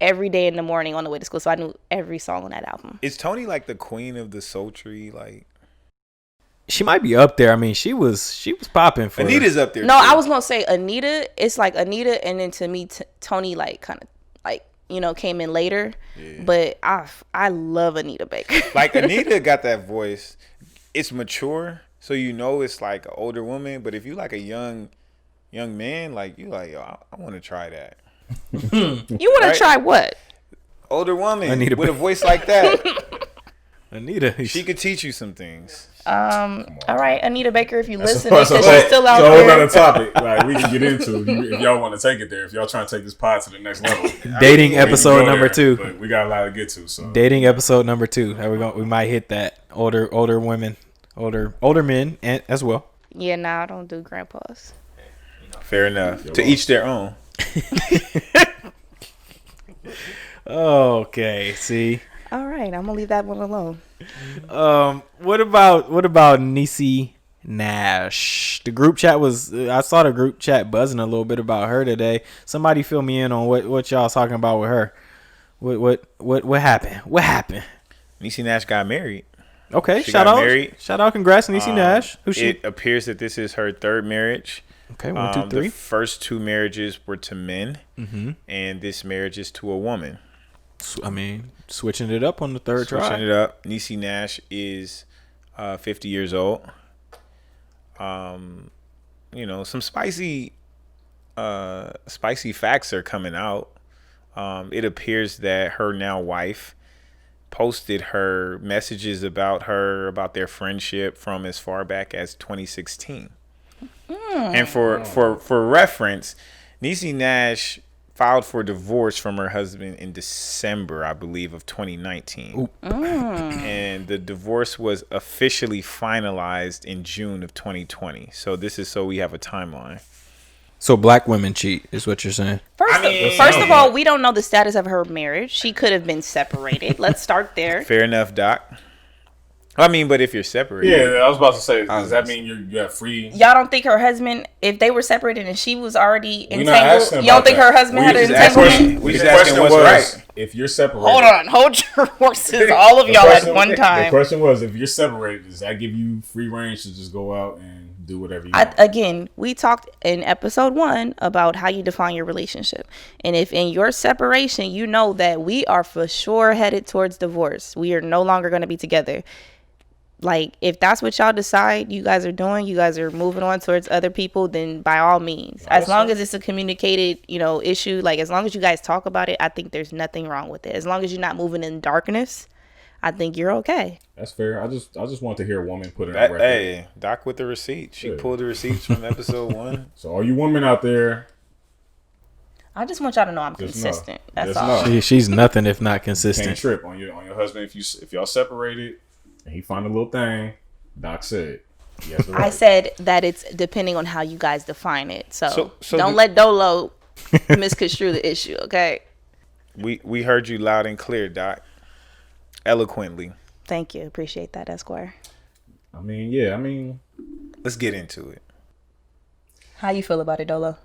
every day in the morning on the way to school. So I knew every song on that album. Is Toni like the queen of the sultry? Like, she might be up there. I mean, she was popping for Anita's up there. No, too. I was gonna say Anita. It's like Anita, and then to me, Toni like kind of like, you know, came in later. Yeah. But I love Anita Baker. Like Anita got that voice. It's mature, so you know it's like an older woman. But if you like a young man, like you like, yo, I want to try that. You want to try what? Older woman Anita with a voice like that. Anita, she could teach you some things. All right, Anita Baker, if you listen, because she's still out there. So another topic like we can get into if y'all want to take it there. If y'all trying to take this pod to the next level. Dating episode number 2. But we got a lot to get to. So dating episode number 2. We might hit that. Older women, older men, and as well. Yeah, I don't do grandpas. Fair enough. To each their own. Okay. See. All right, I'm gonna leave that one alone. What about Niecy Nash? The group chat I saw the group chat buzzing a little bit about her today. Somebody fill me in on what y'all talking about with her. What happened? What happened? Niecy Nash got married. Okay, shout out, congrats, Niecy Nash. Who's she? It appears that this is her 3rd marriage. Okay, 1, 2, 3. The first 2 marriages were to men, and this marriage is to a woman. I mean, switching it up on the 3rd try. Switching it up. Niecy Nash is 50 years old. You know, some spicy facts are coming out. It appears that her now wife posted her messages about their friendship from as far back as 2016. And for reference, Niecy Nash filed for divorce from her husband in December, I believe, of 2019. And the divorce was officially finalized in June of 2020. So this is so we have a timeline. So black women cheat is what you're saying. First of all, we don't know the status of her marriage. She could have been separated. Let's start there. Fair enough, Doc. I mean, but if you're separated. Yeah, I was about to say, does that mean you have free? Y'all don't think her husband, if they were separated and she was already entangled, you don't think her husband had an entanglement? We just asking what's right. If you're separated. Hold your horses, all of y'all at one time. The question was, if you're separated, does that give you free range to just go out and do whatever you want? Again, we talked in episode 1 about how you define your relationship. And if in your separation, you know that we are for sure headed towards divorce, we are no longer going to be together. Like, if that's what y'all decide you guys are doing, you guys are moving on towards other people, then by all means. As long as it's a communicated, issue, like as long as you guys talk about it, I think there's nothing wrong with it. As long as you're not moving in darkness, I think you're okay. That's fair. I just want to hear a woman put it on record. Hey, Doc with the receipt. She pulled the receipts from episode 1. So all you women out there, I just want y'all to know I'm consistent. That's all. She's nothing if not consistent. Can't trip on your husband if y'all separated. And he found a little thing. Doc said, right. I said that it's depending on how you guys define it. So don't let Dolo misconstrue the issue, okay? We heard you loud and clear, Doc. Eloquently. Thank you. Appreciate that, Esquire. I mean. Let's get into it. How you feel about it, Dolo?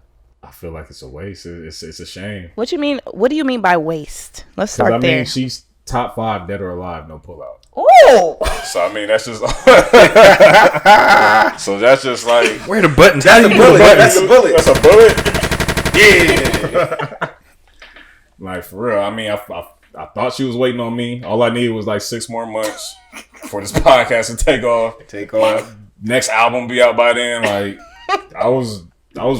I feel like it's a waste. It's a shame. What you mean? What do you mean by waste? Let's start there. I mean, she's top 5 dead or alive, no pullout. Ooh. So I mean, that's just. So that's just like. Where are the buttons? That's a bullet. That's a bullet. That's a bullet. Yeah. Like for real. I mean, I thought she was waiting on me. All I needed was like 6 more months for this podcast to take off. Next album be out by then. Like I was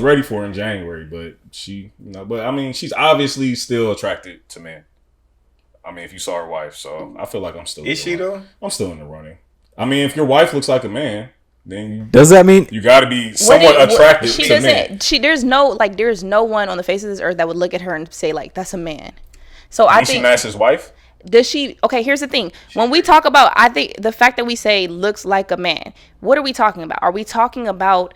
ready for her in January, but but I mean, she's obviously still attracted to men. I mean, if you saw her wife, so I feel like I'm still. Is she though? I'm still in the running. I mean, if your wife looks like a man, then does that mean you got to be somewhat attracted to men? There's no one on the face of this earth that would look at her and say like, "That's a man." So I think Niecy Nash's wife. Does she? Okay, here's the thing. When we talk about, I think the fact that we say looks like a man, what are we talking about? Are we talking about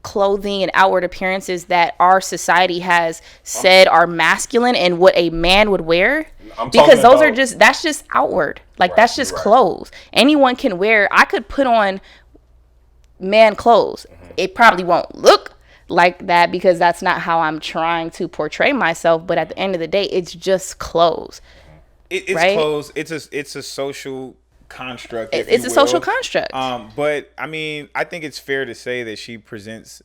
clothing and outward appearances that our society has said are masculine and what a man would wear? Because that's just outward. Like that's just clothes. Anyone can wear. I could put on man clothes. It probably won't look like that because that's not how I'm trying to portray myself. But at the end of the day, it's just clothes. It's right? clothes. It's a social construct. It's a social construct. But I mean, I think it's fair to say that she presents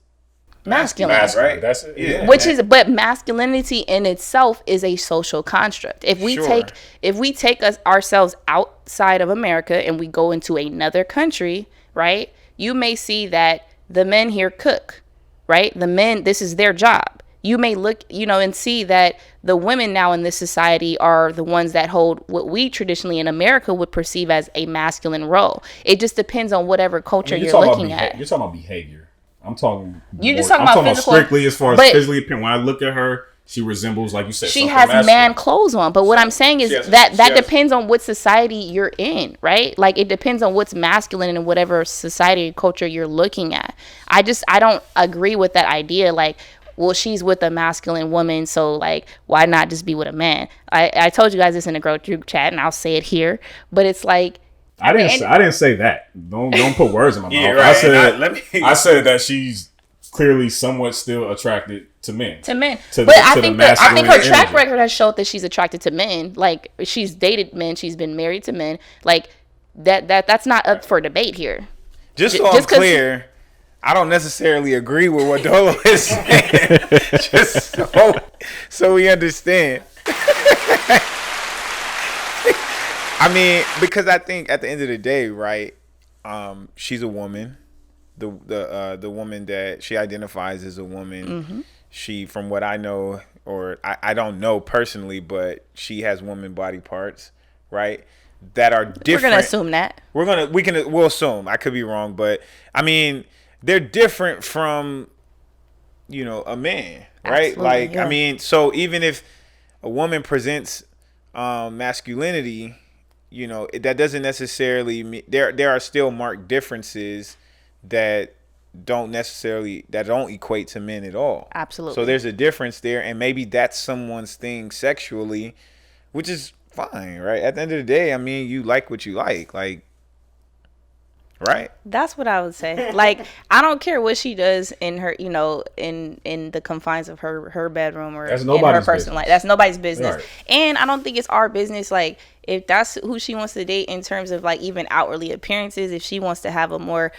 masculine, right? That's it. Yeah. But masculinity in itself is a social construct. If we take ourselves outside of America and we go into another country, right? You may see that the men here cook, right? The men, this is their job. You may look, and see that the women now in this society are the ones that hold what we traditionally in America would perceive as a masculine role. It just depends on whatever culture you're looking at. You're talking about behavior. I'm talking. You're just talking about physical. Strictly as far as physically appearing. When I look at her, she resembles, like you said, she has man clothes on. But what I'm saying is that depends on what society you're in, right? Like it depends on what's masculine in whatever society and culture you're looking at. I don't agree with that idea. Like, well, she's with a masculine woman, so like, why not just be with a man? I told you guys this in the group chat, and I'll say it here. But it's like. I didn't say that. Don't put words in my mouth. Right. I said that she's clearly somewhat still attracted to men. I think her track record has showed that she's attracted to men. Like she's dated men, she's been married to men. Like that's not up for debate here. Just so I'm clear, I don't necessarily agree with what Dolo is saying. Just so we understand. I mean, because I think at the end of the day, right? She's a woman. The woman that she identifies as a woman. Mm-hmm. She, from what I know, or I don't know personally, but she has woman body parts, right? That are different. We're gonna assume that. We'll assume. I could be wrong, but I mean, they're different from, a man, right? Absolutely, like, yeah. I mean, so even if a woman presents masculinity, that doesn't necessarily mean there are still marked differences that don't equate to men at all. Absolutely. So there's a difference there, and maybe that's someone's thing sexually, which is fine, right? At the end of the day, I mean, you like what you like, right? That's what I would say. Like, I don't care what she does in her, you know, in the confines of her bedroom or in her personal life. That's nobody's business. Right. And I don't think it's our business. Like, if that's who she wants to date in terms of like even outwardly appearances, if she wants to have a more,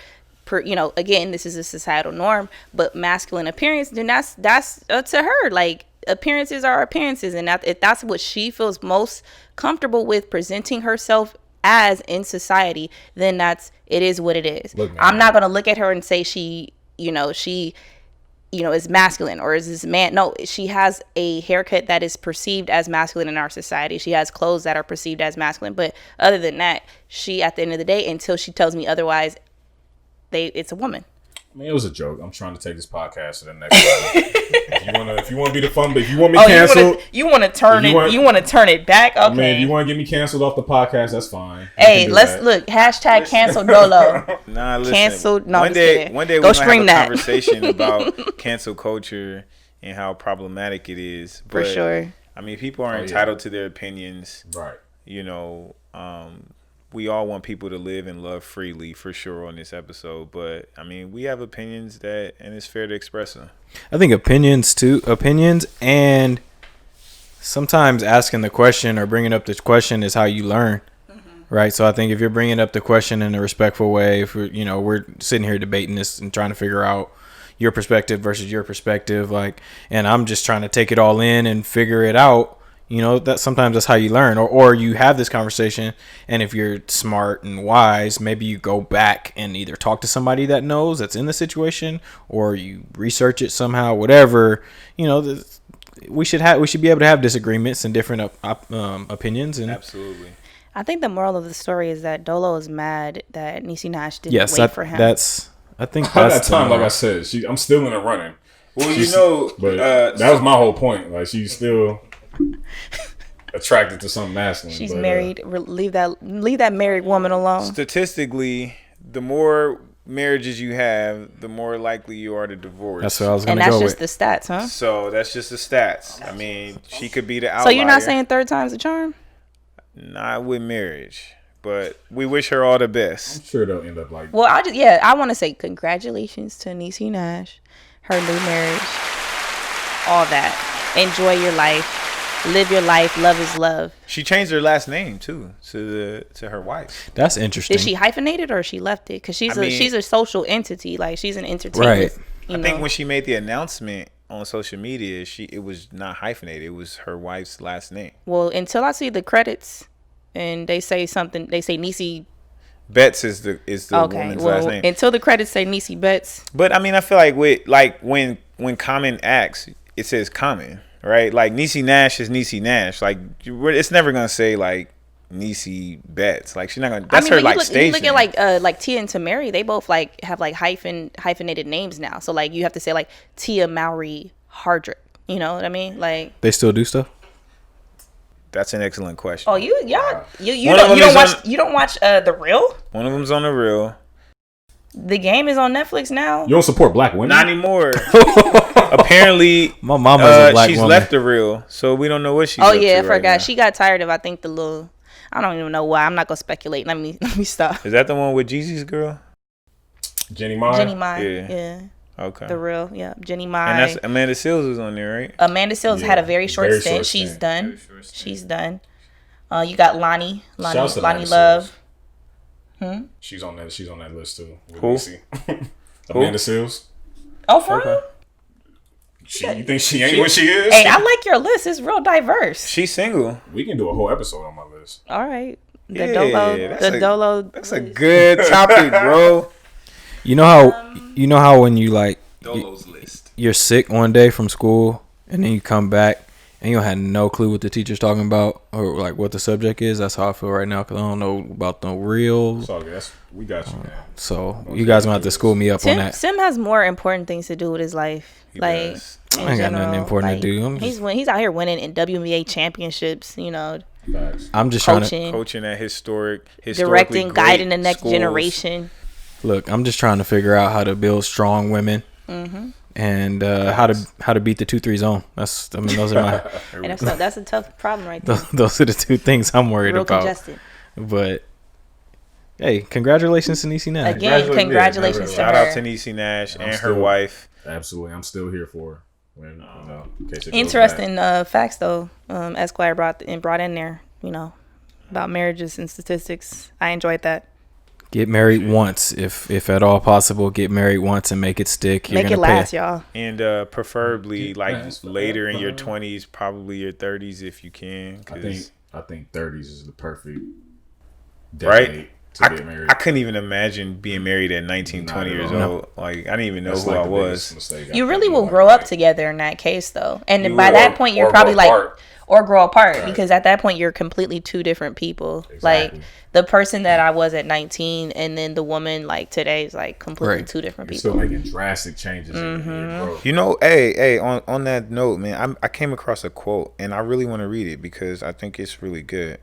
you know, again, this is a societal norm, but masculine appearance, then that's up to her. Like, appearances are appearances, and if that's what she feels most comfortable with presenting herself as in society, then it is what it is. Look, I'm not gonna look at her and say she is masculine or is this man. No, she has a haircut that is perceived as masculine in our society. She has clothes that are perceived as masculine, but other than that, she, at the end of the day, until she tells me otherwise, it's a woman. I mean, it was a joke. I'm trying to take this podcast to the next level. If you want to be the fun, but if you want me canceled, you want to turn it back. Okay. I mean, if you want to get me canceled off the podcast, that's fine. Hey, let's look. #cancel Dolo. Nah, listen. Canceled. No, one day we're gonna have a conversation about cancel culture and how problematic it is. But, for sure. I mean, people are entitled to their opinions. Right. You know, we all want people to live and love freely, for sure, on this episode. But I mean, we have opinions and it's fair to express them. I think opinions, and sometimes asking the question or bringing up this question is how you learn, right? So I think if you're bringing up the question in a respectful way, if we're sitting here debating this and trying to figure out your perspective versus your perspective, like, and I'm just trying to take it all in and figure it out. You know, that sometimes that's how you learn, or you have this conversation, and if you're smart and wise, maybe you go back and either talk to somebody that knows, that's in the situation, or you research it somehow, whatever. You know, we should be able to have disagreements and different opinions. And absolutely. I think the moral of the story is that Dolo is mad that Niecy Nash didn't wait for him. I think that's that time, like I said, I'm still in the running. Well, but that was my whole point. Like, she's still attracted to something masculine. She's married. Leave that married woman alone. Statistically, the more marriages you have, the more likely you are to divorce. That's what I was going to go with. And that's just the stats, huh? So that's just the stats. I mean, she could be the outlier. So you're not saying third time's a charm? Not with marriage, but we wish her all the best. I'm sure they'll end up like. Well, I want to say congratulations to Niecy Nash, her new marriage, all that. Enjoy your life. Live your life. Love is love. She changed her last name too to her wife. That's interesting. Did she hyphenate it or she left it? Because she's a social entity. Like, she's an entertainment. Right. I think when she made the announcement on social media, it was not hyphenated. It was her wife's last name. Well, until I see the credits and they say something, they say Niecy Betts is the woman's last name. Until the credits say Niecy Betts. But I mean, I feel like when Common acts, it says Common. Right, like Niecy Nash is Niecy Nash. Like, it's never gonna say like Niecy Betts. Like, she's not gonna. That's her like stage. You look at like Tia and Tamari. They both like have like hyphenated names now. So like you have to say like Tia Mowry Hardrick. You know what I mean? Like, they still do stuff. That's an excellent question. Oh, you don't watch The Real? One of them's on The Real. The Game is on Netflix now. You don't support black women? Not anymore. Apparently, my mama's a black she's woman. Left The Real, so we don't know what she's. Oh yeah, I forgot. She got tired of, I think, the little. I don't even know why. I'm not gonna speculate. Let me stop. Is that the one with Jeezy's girl? Jenny Mai. Yeah. Okay. The Real, yeah. Jenny Mai. And that's Amanda Seales is on there, right? Amanda Seales had a very short stint. She's done. She's done. You got Lonnie Love. She's on that list too. Who? Amanda Seales. Oh, for real? You think she ain't what she is? Hey, I like your list. It's real diverse. She's single. We can do a whole episode on my list. All right. Dolo. That's a good topic, bro. You know how when you like Dolo's list. You're sick one day from school and then you come back and you don't have no clue what the teacher's talking about or like what the subject is. That's how I feel right now because I don't know about the real. We got you, man. So you guys gonna have to school me up on that. Sim has more important things to do with his life. I ain't got nothing important to do. He's out here winning in WNBA championships. You know. I'm just coaching at historically directing, guiding the next generation. Look, I'm just trying to figure out how to build strong women. And how to beat the 2-3 zone. Those are my. And that's a tough problem right there. Those are the two things I'm worried about. Congested. But hey, congratulations to Niecy Nash. Again, congratulations to Shout her. out to Niecy Nash and her wife. Absolutely, I'm still here for her. When, interesting facts though. Esquire brought in there. About marriages and statistics. I enjoyed that. Get married once, if at all possible. Get married once and make it stick. Make it last, y'all. And preferably later in your 20s, probably your 30s if you can. I think 30s is the perfect decade to get married. I couldn't even imagine being married at 19, 20 years old. Like I didn't even know who I was. You really will grow up together in that case, though. And by that point, you're probably or grow apart because at that point you're completely two different people. Like the person that I was at 19 and then the woman like today is like completely two different people. Still making drastic changes in your growth. Hey, on that note, man, I came across a quote and I really want to read it because I think it's really good.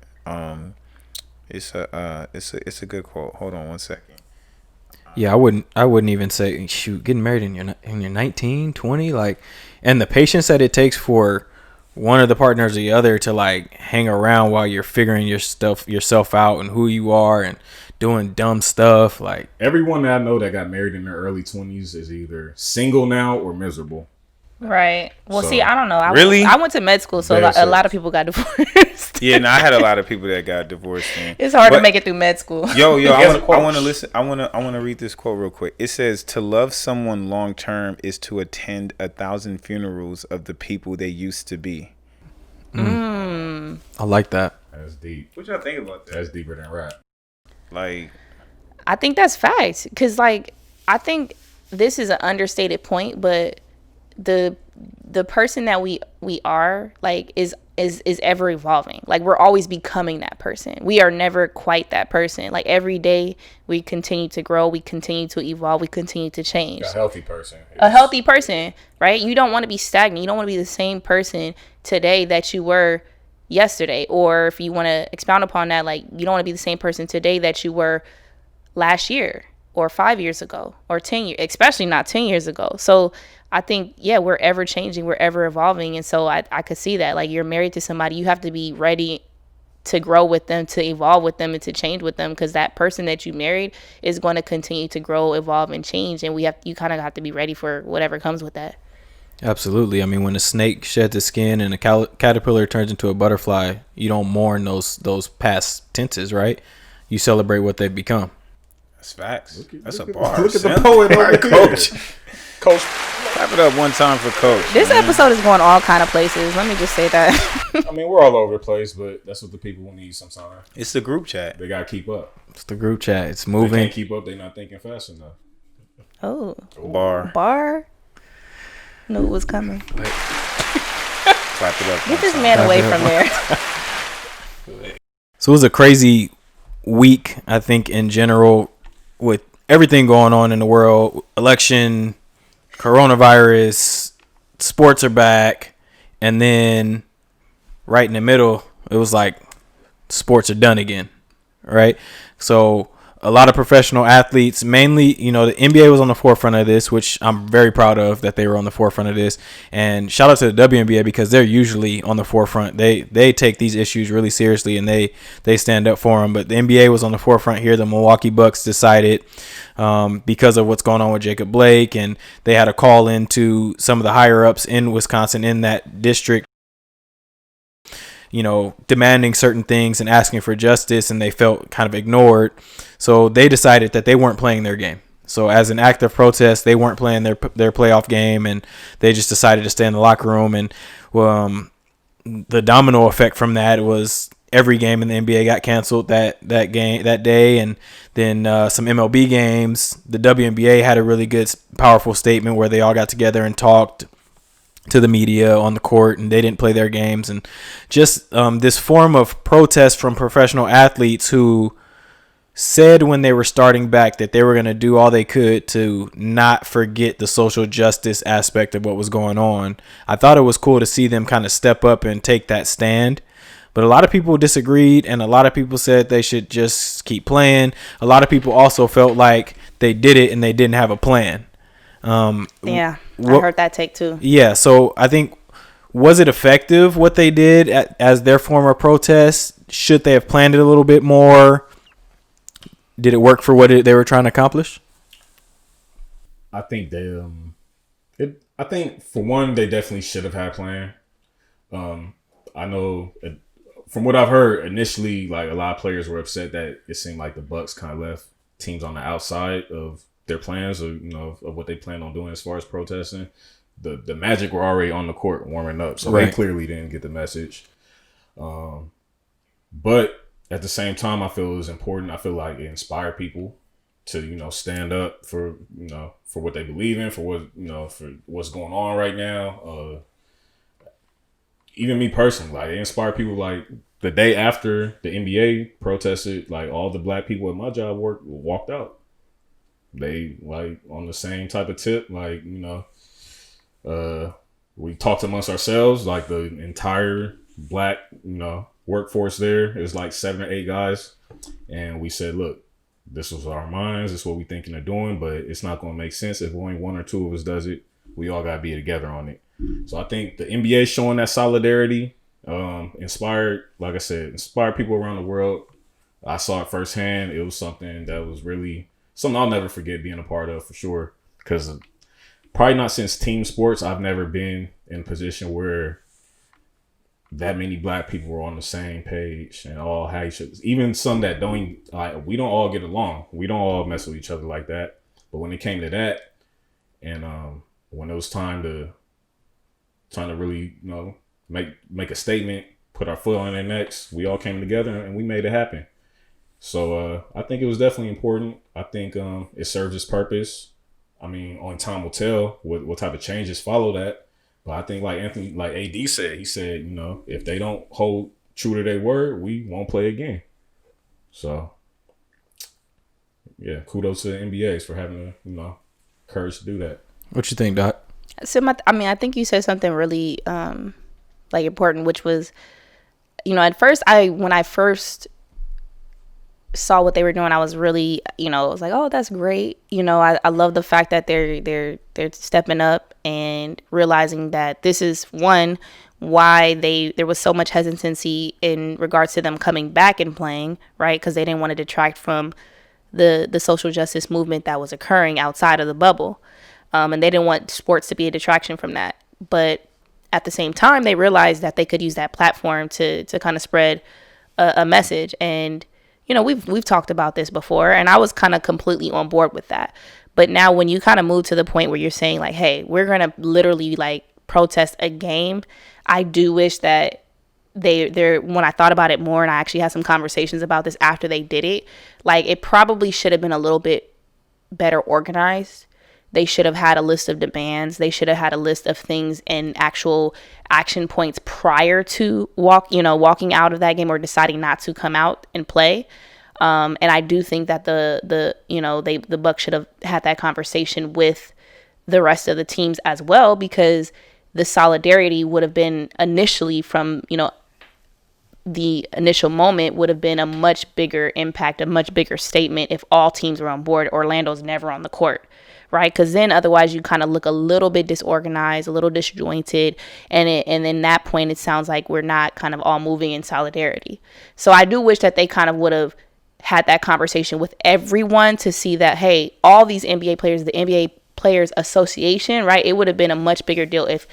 It's a good quote. Hold on one second. Yeah, I wouldn't even say shoot, getting married in your 19, 20, like, and the patience that it takes for one of the partners or the other to like hang around while you're figuring yourself out and who you are and doing dumb stuff. Like everyone that I know that got married in their early 20s is either single now or miserable. Right. Well, So, see, I don't know. I went to med school, so a lot of people got divorced. Yeah, I had a lot of people that got divorced. It's hard to make it through med school. Yo, I want to listen. I want to read this quote real quick. It says, "To love someone long term is to attend 1,000 funerals of the people they used to be." I like that. That's deep. What y'all think about that? That's deeper than rap. Like, I think that's facts because, like, I think this is an understated point, but the person that we are like is ever evolving. Like we're always becoming that person. We are never quite that person. Like every day we continue to grow, we continue to evolve, we continue to change. A healthy person. A healthy person, right? You don't want to be stagnant. You don't want to be the same person today that you were yesterday. Or if you want to expound upon that, like you don't want to be the same person today that you were last year or 5 years ago or 10 years, especially not 10 years ago. So I think, yeah, we're ever changing, we're ever evolving. And so I could see that. Like, you're married to somebody, you have to be ready to grow with them, to evolve with them, and to change with them, because that person that you married is going to continue to grow, evolve, and change. And you kind of have to be ready for whatever comes with that. Absolutely. I mean, when a snake sheds its skin and a caterpillar turns into a butterfly, you don't mourn those past tenses, right? You celebrate what they've become. that's facts. That's a bar. Look at the poet over here. Coach. Clap it up one time for Coach. This episode is going all kind of places. Let me just say that. I mean, we're all over the place, but that's what the people need sometimes. It's the group chat. They got to keep up. It's the group chat. It's If they moving. can't keep up, they're not thinking fast enough. Oh. Bar. Knew it was coming. Clap it up. Get this man away from there. So it was a crazy week, I think, in general, with everything going on in the world. Election, coronavirus, sports are back, and then right in the middle, it was like sports are done again, right? So a lot of professional athletes, mainly, the NBA was on the forefront of this, which I'm very proud of that they were on the forefront of this. And shout out to the WNBA because they're usually on the forefront. They take these issues really seriously and they stand up for them. But the NBA was on the forefront here. The Milwaukee Bucks decided because of what's going on with Jacob Blake, and they had a call into some of the higher ups in Wisconsin in that district, demanding certain things and asking for justice, and they felt kind of ignored. So they decided that they weren't playing their game. So as an act of protest, they weren't playing their playoff game, and they just decided to stay in the locker room. And the domino effect from that was every game in the NBA got canceled that day, and then some MLB games. The WNBA had a really good, powerful statement where they all got together and talked to the media on the court, and they didn't play their games. And just this form of protest from professional athletes who said when they were starting back that they were going to do all they could to not forget the social justice aspect of what was going on. I thought it was cool to see them kind of step up and take that stand. But a lot of people disagreed, and a lot of people said they should just keep playing. A lot of people also felt like they did it and they didn't have a plan. I heard that take too. Yeah, so I think, was it effective what they did as their form of protest? Should they have planned it a little bit more? Did it work for what they were trying to accomplish? I think they, I think for one, they definitely should have had a plan. I know from what I've heard initially, like a lot of players were upset that it seemed like the Bucks kind of left teams on the outside of their plans, or of what they planned on doing as far as protesting. The Magic were already on the court warming up, so They clearly didn't get the message. But at the same time, I feel it was important. I feel like it inspired people to stand up for for what they believe in, for what for what's going on right now. Even me personally, like it inspired people. Like the day after the NBA protested, like all the black people at my job walked out. They like on the same type of tip, like we talked amongst ourselves, like the entire black workforce there is like 7 or 8 guys, and we said, look, this was our minds, this is what we thinking of doing, but it's not going to make sense if only 1 or 2 of us does it. We all got to be together on it. So I think the NBA showing that solidarity inspired people around the world. I saw it firsthand. It was something that was really something I'll never forget being a part of, for sure, because probably not since team sports I've never been in a position where that many black people were on the same page and all had each other. Even some that don't, like, we don't all get along. We don't all mess with each other like that. But when it came to that, and when it was time to really, make a statement, put our foot on their necks, we all came together and we made it happen. So I think it was definitely important. I think it served its purpose. I mean, only time will tell what type of changes follow that. But I think like AD said, he said, if they don't hold true to their word, we won't play again. So, yeah, kudos to the NBAs for having the, courage to do that. What you think, Doc? So, I think you said something really important, which was, at first, when I first saw what they were doing, I was really, I was like, oh, that's great. I love the fact that they're stepping up and realizing that this is one, why there was so much hesitancy in regards to them coming back and playing, right? Because they didn't want to detract from the social justice movement that was occurring outside of the bubble. And they didn't want sports to be a detraction from that. But at the same time, they realized that they could use that platform to kind of spread a message. And we've talked about this before, and I was kind of completely on board with that. But now when you kind of move to the point where you're saying like, hey, we're going to literally like protest a game, I do wish that they're when I thought about it more, and I actually had some conversations about this after they did it, like it probably should have been a little bit better organized. They should have had a list of demands. They should have had a list of things and actual action points prior to walking out of that game or deciding not to come out and play. And I do think that the Bucks should have had that conversation with the rest of the teams as well, because the solidarity would have been initially from, the initial moment would have been a much bigger impact, a much bigger statement if all teams were on board. Orlando's never on the court. Right, because then otherwise you kind of look a little bit disorganized, a little disjointed, and then that point it sounds like we're not kind of all moving in solidarity. So I do wish that they kind of would have had that conversation with everyone to see that, hey, all these NBA players, the NBA Players Association, right? It would have been a much bigger deal if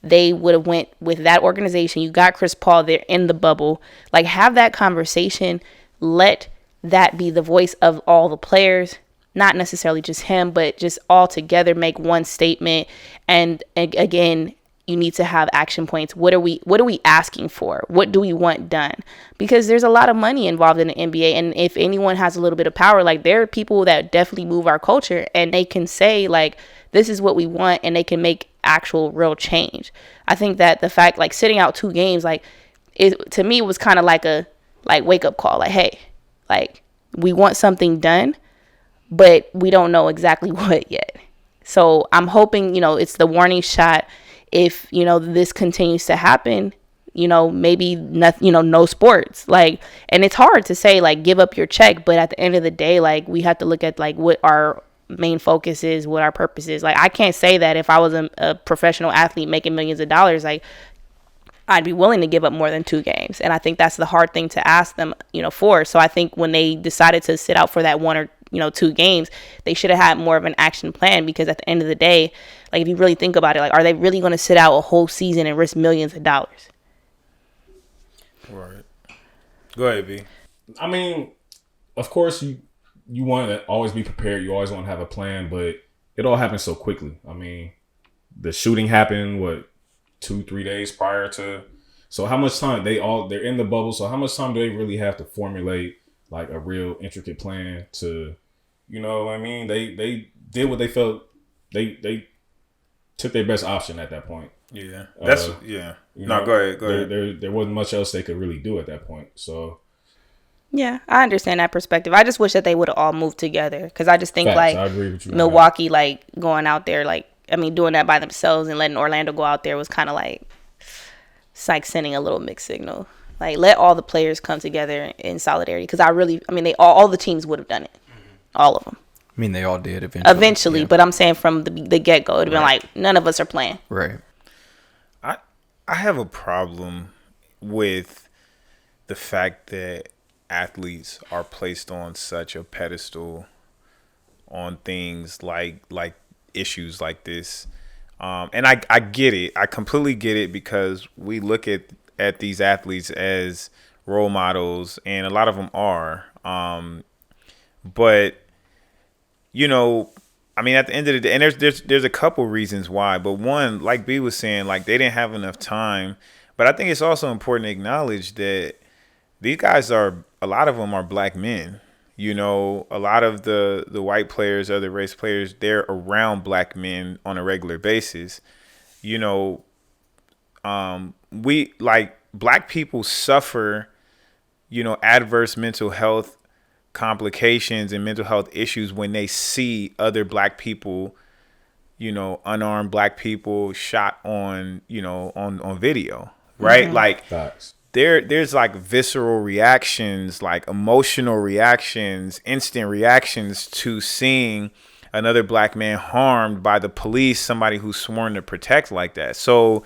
they would have went with that organization. You got Chris Paul there in the bubble, like have that conversation, let that be the voice of all the players. Not necessarily just him, but just all together make one statement. And again, you need to have action points. What are we asking for? What do we want done? Because there's a lot of money involved in the NBA. And if anyone has a little bit of power, like there are people that definitely move our culture, and they can say like, this is what we want, and they can make actual real change. I think that the fact like sitting out 2 games, like to me, it was kind of like a wake up call. Like, hey, like we want something done, but we don't know exactly what yet. So I'm hoping, it's the warning shot. If, this continues to happen, maybe nothing, no sports, and it's hard to say, give up your check. But at the end of the day, we have to look at what our main focus is, what our purpose is. Like, I can't say that if I was a professional athlete making millions of dollars, like, I'd be willing to give up more than 2 games. And I think that's the hard thing to ask them, for. So I think when they decided to sit out for that 1 or 2 games, they should have had more of an action plan, because at the end of the day, like, if you really think about it, like, are they really going to sit out a whole season and risk millions of dollars? Right. Go ahead, B. I mean, of course, you want to always be prepared. You always want to have a plan, but it all happened so quickly. I mean, the shooting happened, 2-3 days prior to. So how much time they're in the bubble. So how much time do they really have to formulate like a real intricate plan to, what I mean? They did what they felt. They took their best option at that point. Yeah. That's yeah. No, go ahead. There wasn't much else they could really do at that point. So yeah, I understand that perspective. I just wish that they would have all moved together, because I just think Facts, I agree with you Milwaukee, like, going out there, like, I mean, doing that by themselves and letting Orlando go out there was kind of like, it's like sending a little mixed signal. Like, let all the players come together in solidarity, because they all the teams would have done it, all of them. I mean, they all did eventually, yeah. But I'm saying from the get go, it'd been like, none of us are playing. Right. I have a problem with the fact that athletes are placed on such a pedestal on things like issues like this. And I get it. I completely get it, because we look at these athletes as role models, and a lot of them are. But, I mean, at the end of the day, and there's a couple reasons why, but one, like B was saying, like, they didn't have enough time. But I think it's also important to acknowledge that these guys a lot of them are black men. A lot of the white players, other race players, they're around black men on a regular basis. We, like, black people suffer, adverse mental health complications and mental health issues when they see other black people, unarmed black people shot on video, right? Mm-hmm. Like, Facts. There's like visceral reactions, like emotional reactions, instant reactions to seeing another black man harmed by the police, somebody who's sworn to protect like that. So,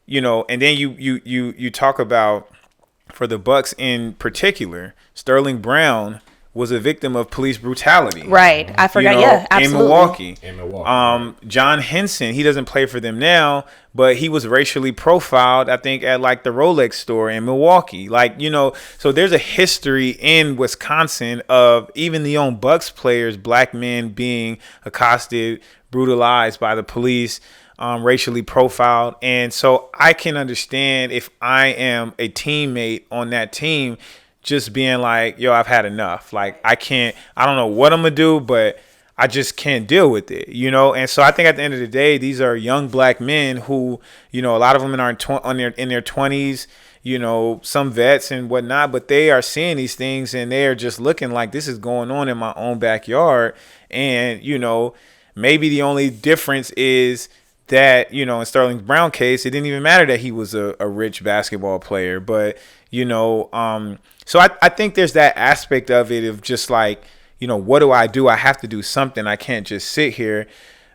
and then you talk about, for the Bucks in particular, Sterling Brown was a victim of police brutality. Right. I forgot. Yeah, absolutely. In Milwaukee. John Henson, he doesn't play for them now, but he was racially profiled, I think, at like the Rolex store in Milwaukee. Like, so there's a history in Wisconsin of even the own Bucks players, black men being accosted, brutalized by the police, racially profiled. And so I can understand if I am a teammate on that team, just being like, yo, I've had enough. Like, I don't know what I'm going to do, but I just can't deal with it, And so I think at the end of the day, these are young black men who, a lot of them in their 20s, some vets and whatnot, but they are seeing these things and they are just looking like, this is going on in my own backyard. And, maybe the only difference is that, in Sterling Brown's case, it didn't even matter that he was a rich basketball player, but, so I think there's that aspect of it of just like, what do? I have to do something. I can't just sit here.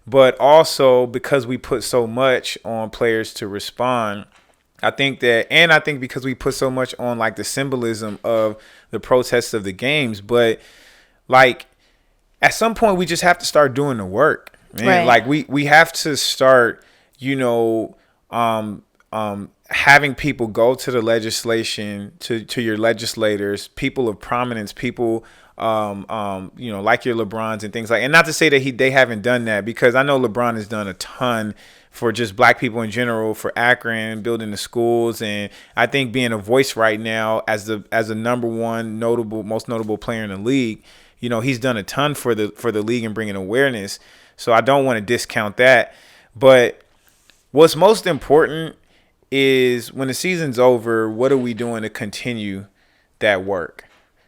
But also because we put so much on players to respond, I think because we put so much on like the symbolism of the protests of the games, but like at some point we just have to start doing the work, man. Right. Like we have to start, having people go to the legislation, to your legislators, people of prominence, people, like your LeBrons and things like, and not to say that they haven't done that, because I know LeBron has done a ton for just black people in general, for Akron, building the schools. And I think being a voice right now as the number one most notable player in the league, he's done a ton for the league and bringing awareness. So I don't want to discount that. But what's most important is when the season's over, what are we doing to continue that work?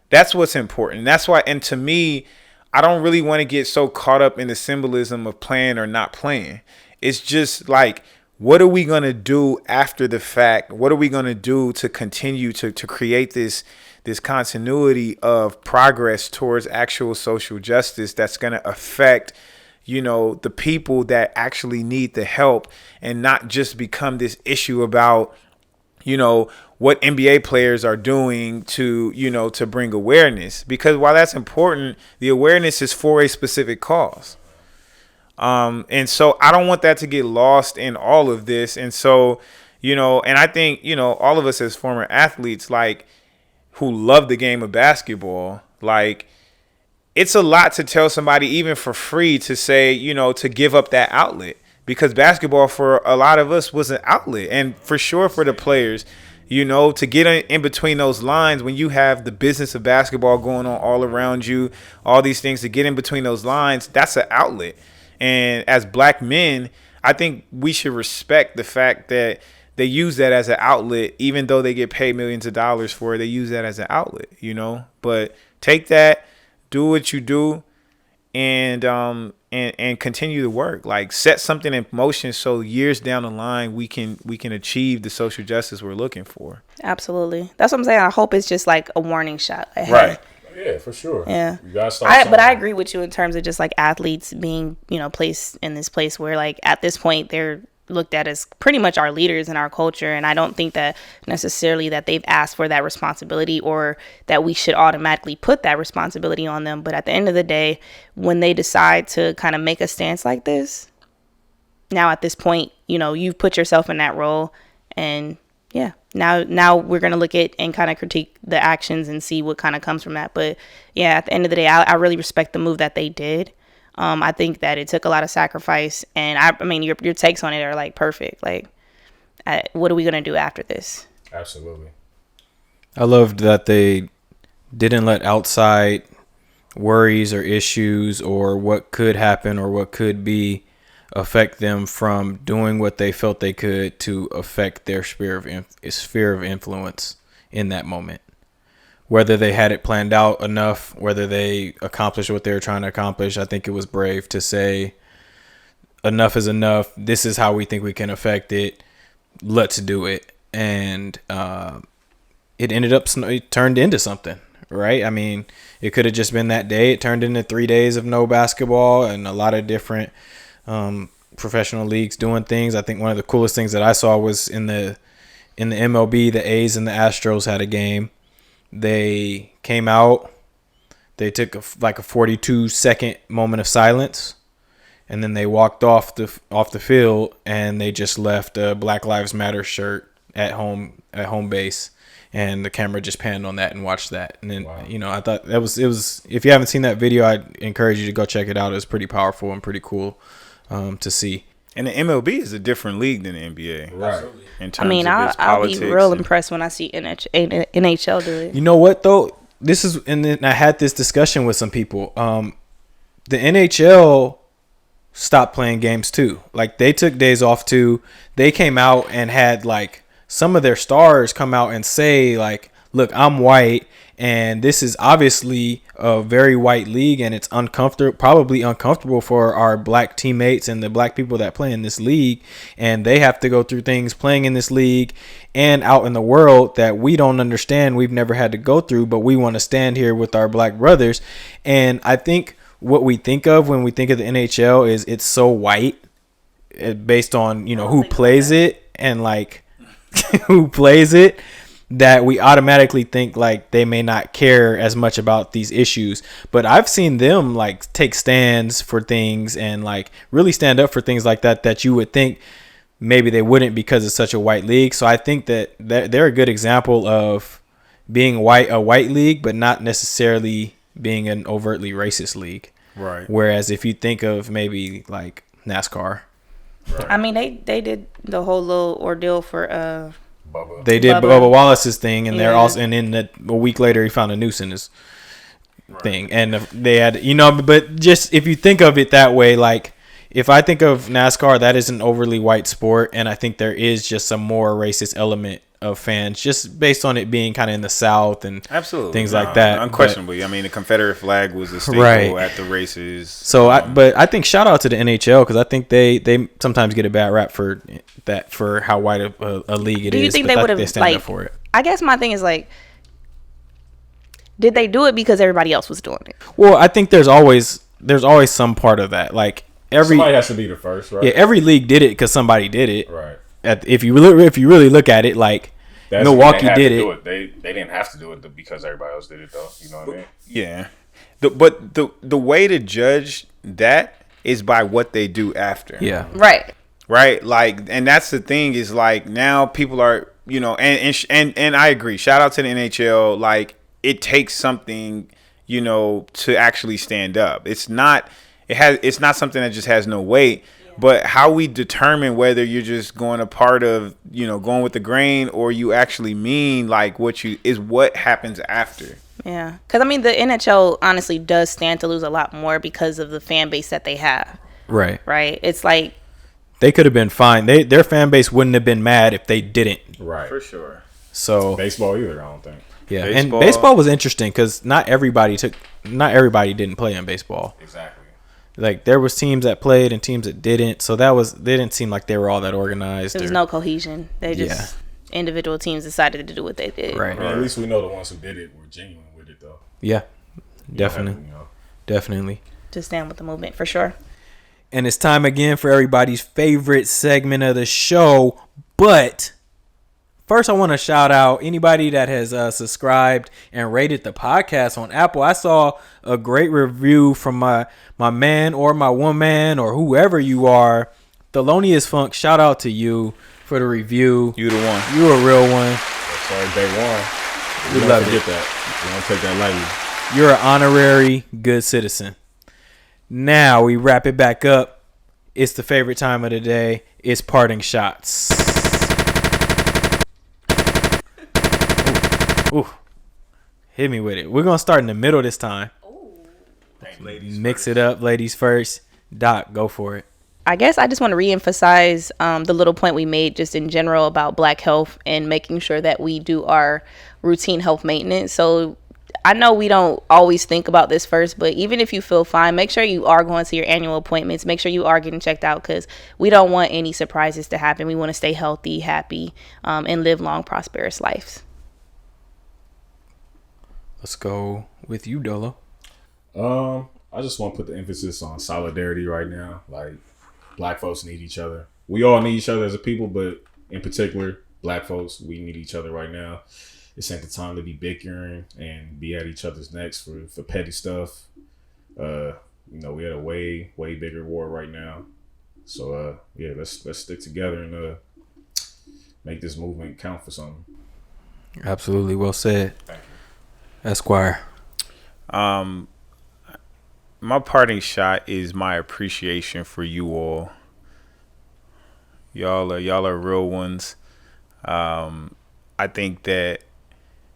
That's what's important. And that's why, and to me, I don't really want to get so caught up in the symbolism of playing or not playing. It's just like, what are we going to do after the fact? What are we going to do to continue to create this this continuity of progress towards actual social justice that's going to affect, you know, the people that actually need the help, and not just become this issue about, you know, what NBA players are doing to, you know, to bring awareness. Because while that's important, the awareness is for a specific cause. And so I don't want that to get lost in all of this. And so, you know, and I think, you know, all of us as former athletes, like, who love the game of basketball, like, it's a lot to tell somebody, even for free, to say, you know, to give up that outlet. Because basketball for a lot of us was an outlet. And for sure for the players, you know, to get in between those lines when you have the business of basketball going on all around you, all these things, to get in between those lines, that's an outlet. And as black men, I think we should respect the fact that they use that as an outlet, even though they get paid millions of dollars for it. They use that as an outlet, you know. But take that, do what you do, and continue to work. Like, set something in motion so years down the line we can achieve the social justice we're looking for. Absolutely. That's what I'm saying. I hope it's just like a warning shot ahead. Right. Yeah, for sure. Yeah. You gotta start but I agree with you in terms of just like athletes being, you know, placed in this place where, like, at this point they're looked at as pretty much our leaders in our culture. And I don't think that necessarily that they've asked for that responsibility, or that we should automatically put that responsibility on them. But at the end of the day, when they decide to kind of make a stance like this, now at this point, you know, you've put yourself in that role. And yeah, now we're going to look at and kind of critique the actions and see what kind of comes from that. But yeah, at the end of the day, I really respect the move that they did. I think that it took a lot of sacrifice, and I mean, your takes on it are like perfect. Like, what are we gonna do after this? Absolutely. I loved that they didn't let outside worries or issues or what could happen or what could be affect them from doing what they felt they could to affect their sphere of influence in that moment. Whether they had it planned out enough, whether they accomplished what they were trying to accomplish, I think it was brave to say, enough is enough. This is how we think we can affect it. Let's do it. And it turned into something, right? I mean, it could have just been that day. It turned into 3 days of no basketball and a lot of different professional leagues doing things. I think one of the coolest things that I saw was in the MLB, the A's and the Astros had a game. They came out, they took a 42-second moment of silence, and then they walked off the field, and they just left a Black Lives Matter shirt at home base, and the camera just panned on that and watched that. And then, wow. You know, I thought it was, if you haven't seen that video, I'd encourage you to go check it out. It was pretty powerful and pretty cool to see. And the MLB is a different league than the NBA. Right. In terms of its I'll be real impressed when I see NHL do it. You know what, though? And then I had this discussion with some people. The NHL stopped playing games, too. Like, they took days off, too. They came out and had, like, some of their stars come out and say, like, look, I'm white, and this is obviously a very white league, and it's probably uncomfortable for our black teammates and the black people that play in this league, and they have to go through things playing in this league and out in the world that we don't understand, we've never had to go through, but we want to stand here with our black brothers. And I think what we think of when we think of the NHL is it's so white, based on, you know, who plays it and like who plays it, that we automatically think like they may not care as much about these issues. But I've seen them like take stands for things and like really stand up for things like that you would think maybe they wouldn't because it's such a white league. So I think that they're a good example of being a white league, but not necessarily being an overtly racist league. Right. Whereas if you think of maybe like NASCAR. Right. I mean, they did the whole little ordeal for Bubba. They did Bubba Wallace's thing, and they're also, and then a week later he found a noose in his thing, and they had, you know. But just if you think of it that way, like if I think of NASCAR, that is an overly white sport, and I think there is just some more racist element of fans just based on it being kind of in the South and things like that. Unquestionably, I mean, the Confederate flag was a staple at the races. So, but I think shout out to the NHL because I think they sometimes get a bad rap for that, for how white a league it is. Do you think they would have stand up for it? I guess my thing is like, Did they do it because everybody else was doing it? Well, I think there's always some part of that. Like somebody has to be the first, right? Yeah, every league did it because somebody did it. Right. If you really look at it, like Milwaukee did it. They didn't have to do it because everybody else did it, though. You know what I mean? Yeah. But the way to judge that is by what they do after. Yeah. Right. Like, and that's the thing is like now people are, you know, and I agree. Shout out to the NHL. Like, it takes something, you know, to actually stand up. It's not something that just has no weight. But how we determine whether you're just going a part of, you know, going with the grain or you actually mean like what happens after. Yeah. Because, I mean, the NHL honestly does stand to lose a lot more because of the fan base that they have. Right. It's like. They could have been fine. Their fan base wouldn't have been mad if they didn't. Right. For sure. So. Baseball either, I don't think. Yeah. And baseball was interesting because not everybody didn't play in baseball. Exactly. Like, there was teams that played and teams that didn't. So they didn't seem like they were all that organized. There was no cohesion. They just individual teams decided to do what they did. Right. At least we know the ones who did it were genuine with it, though. Yeah. Definitely. Definitely. To stand with the movement, for sure. And it's time again for everybody's favorite segment of the show. But first, I want to shout out anybody that has subscribed and rated the podcast on Apple. I saw a great review from my man or my woman or whoever you are. Thelonious Funk, shout out to you for the review. You the one. You a real one. Sorry, day one. We love it. That. We don't take that lightly. You're an honorary good citizen. Now we wrap it back up. It's the favorite time of the day. It's parting shots. Ooh. Hit me with it. We're going to start in the middle this time. Mix it up, ladies first. Doc, go for it. I guess I just want to reemphasize the little point we made just in general about Black health and making sure that we do our routine health maintenance. So I know we don't always think about this first, but even if you feel fine, make sure you are going to your annual appointments. Make sure you are getting checked out because we don't want any surprises to happen. We want to stay healthy, happy, and live long, prosperous lives. Let's go with you, Dolo. I just want to put the emphasis on solidarity right now. Like, Black folks need each other. We all need each other as a people, but in particular, Black folks, we need each other right now. This ain't the time to be bickering and be at each other's necks for petty stuff. We had a way bigger war right now. So let's stick together and make this movement count for something. Absolutely, well said. Thank you. Esquire. My parting shot is my appreciation for you all. Y'all are real ones. I think that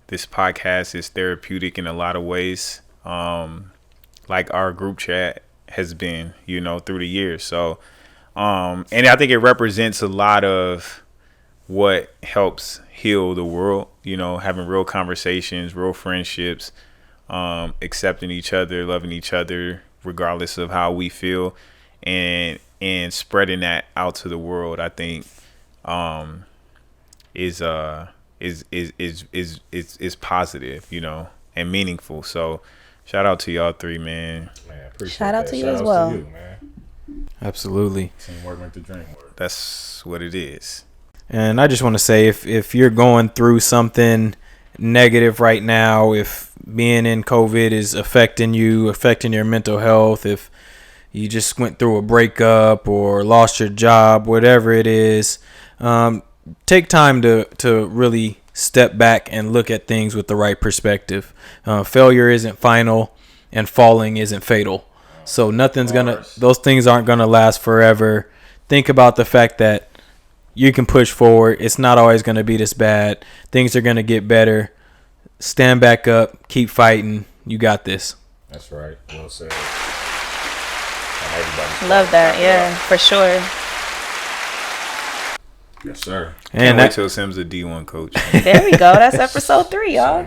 this podcast is therapeutic in a lot of ways. Like our group chat has been, through the years. So, and I think it represents a lot of what helps heal the world, having real conversations, real friendships, accepting each other, loving each other, regardless of how we feel, and spreading that out to the world. I think is positive, and meaningful. So, shout out to y'all three, man. Shout out to you as well. To you, man. Absolutely. Teamwork make the dream work. That's what it is. And I just want to say, if you're going through something negative right now, if being in COVID is affecting your mental health, if you just went through a breakup or lost your job, whatever it is, take time to really step back and look at things with the right perspective. Failure isn't final and falling isn't fatal. So those things aren't gonna last forever. Think about the fact that you can push forward. It's not always going to be this bad. Things are going to get better. Stand back up. Keep fighting. You got this. That's right. Well said. Love that. Yeah, for sure. Yes, sir. Can't wait till Sim's a D1 coach. There we go. That's episode 3, y'all.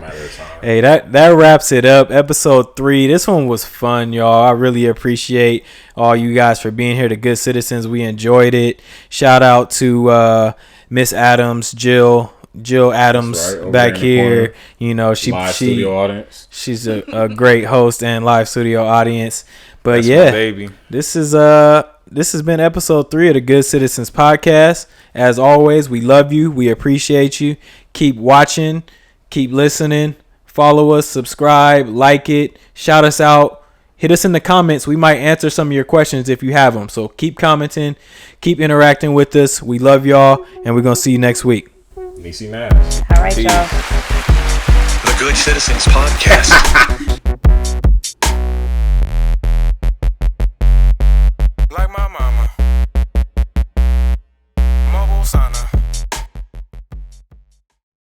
Hey, that wraps it up. Episode 3. This one was fun, y'all. I really appreciate all you guys for being here. The good citizens. We enjoyed it. Shout out to Miss Adams, Jill, Jill Adams back here. You know, live studio audience. She's a great host and live studio audience. But That's yeah, my baby. This has been episode 3 of the Good Citizens Podcast. As always, we love you. We appreciate you. Keep watching. Keep listening. Follow us. Subscribe. Like it. Shout us out. Hit us in the comments. We might answer some of your questions if you have them. So keep commenting. Keep interacting with us. We love y'all. And we're going to see you next week. Niecy Nash. All right, y'all. The Good Citizens Podcast.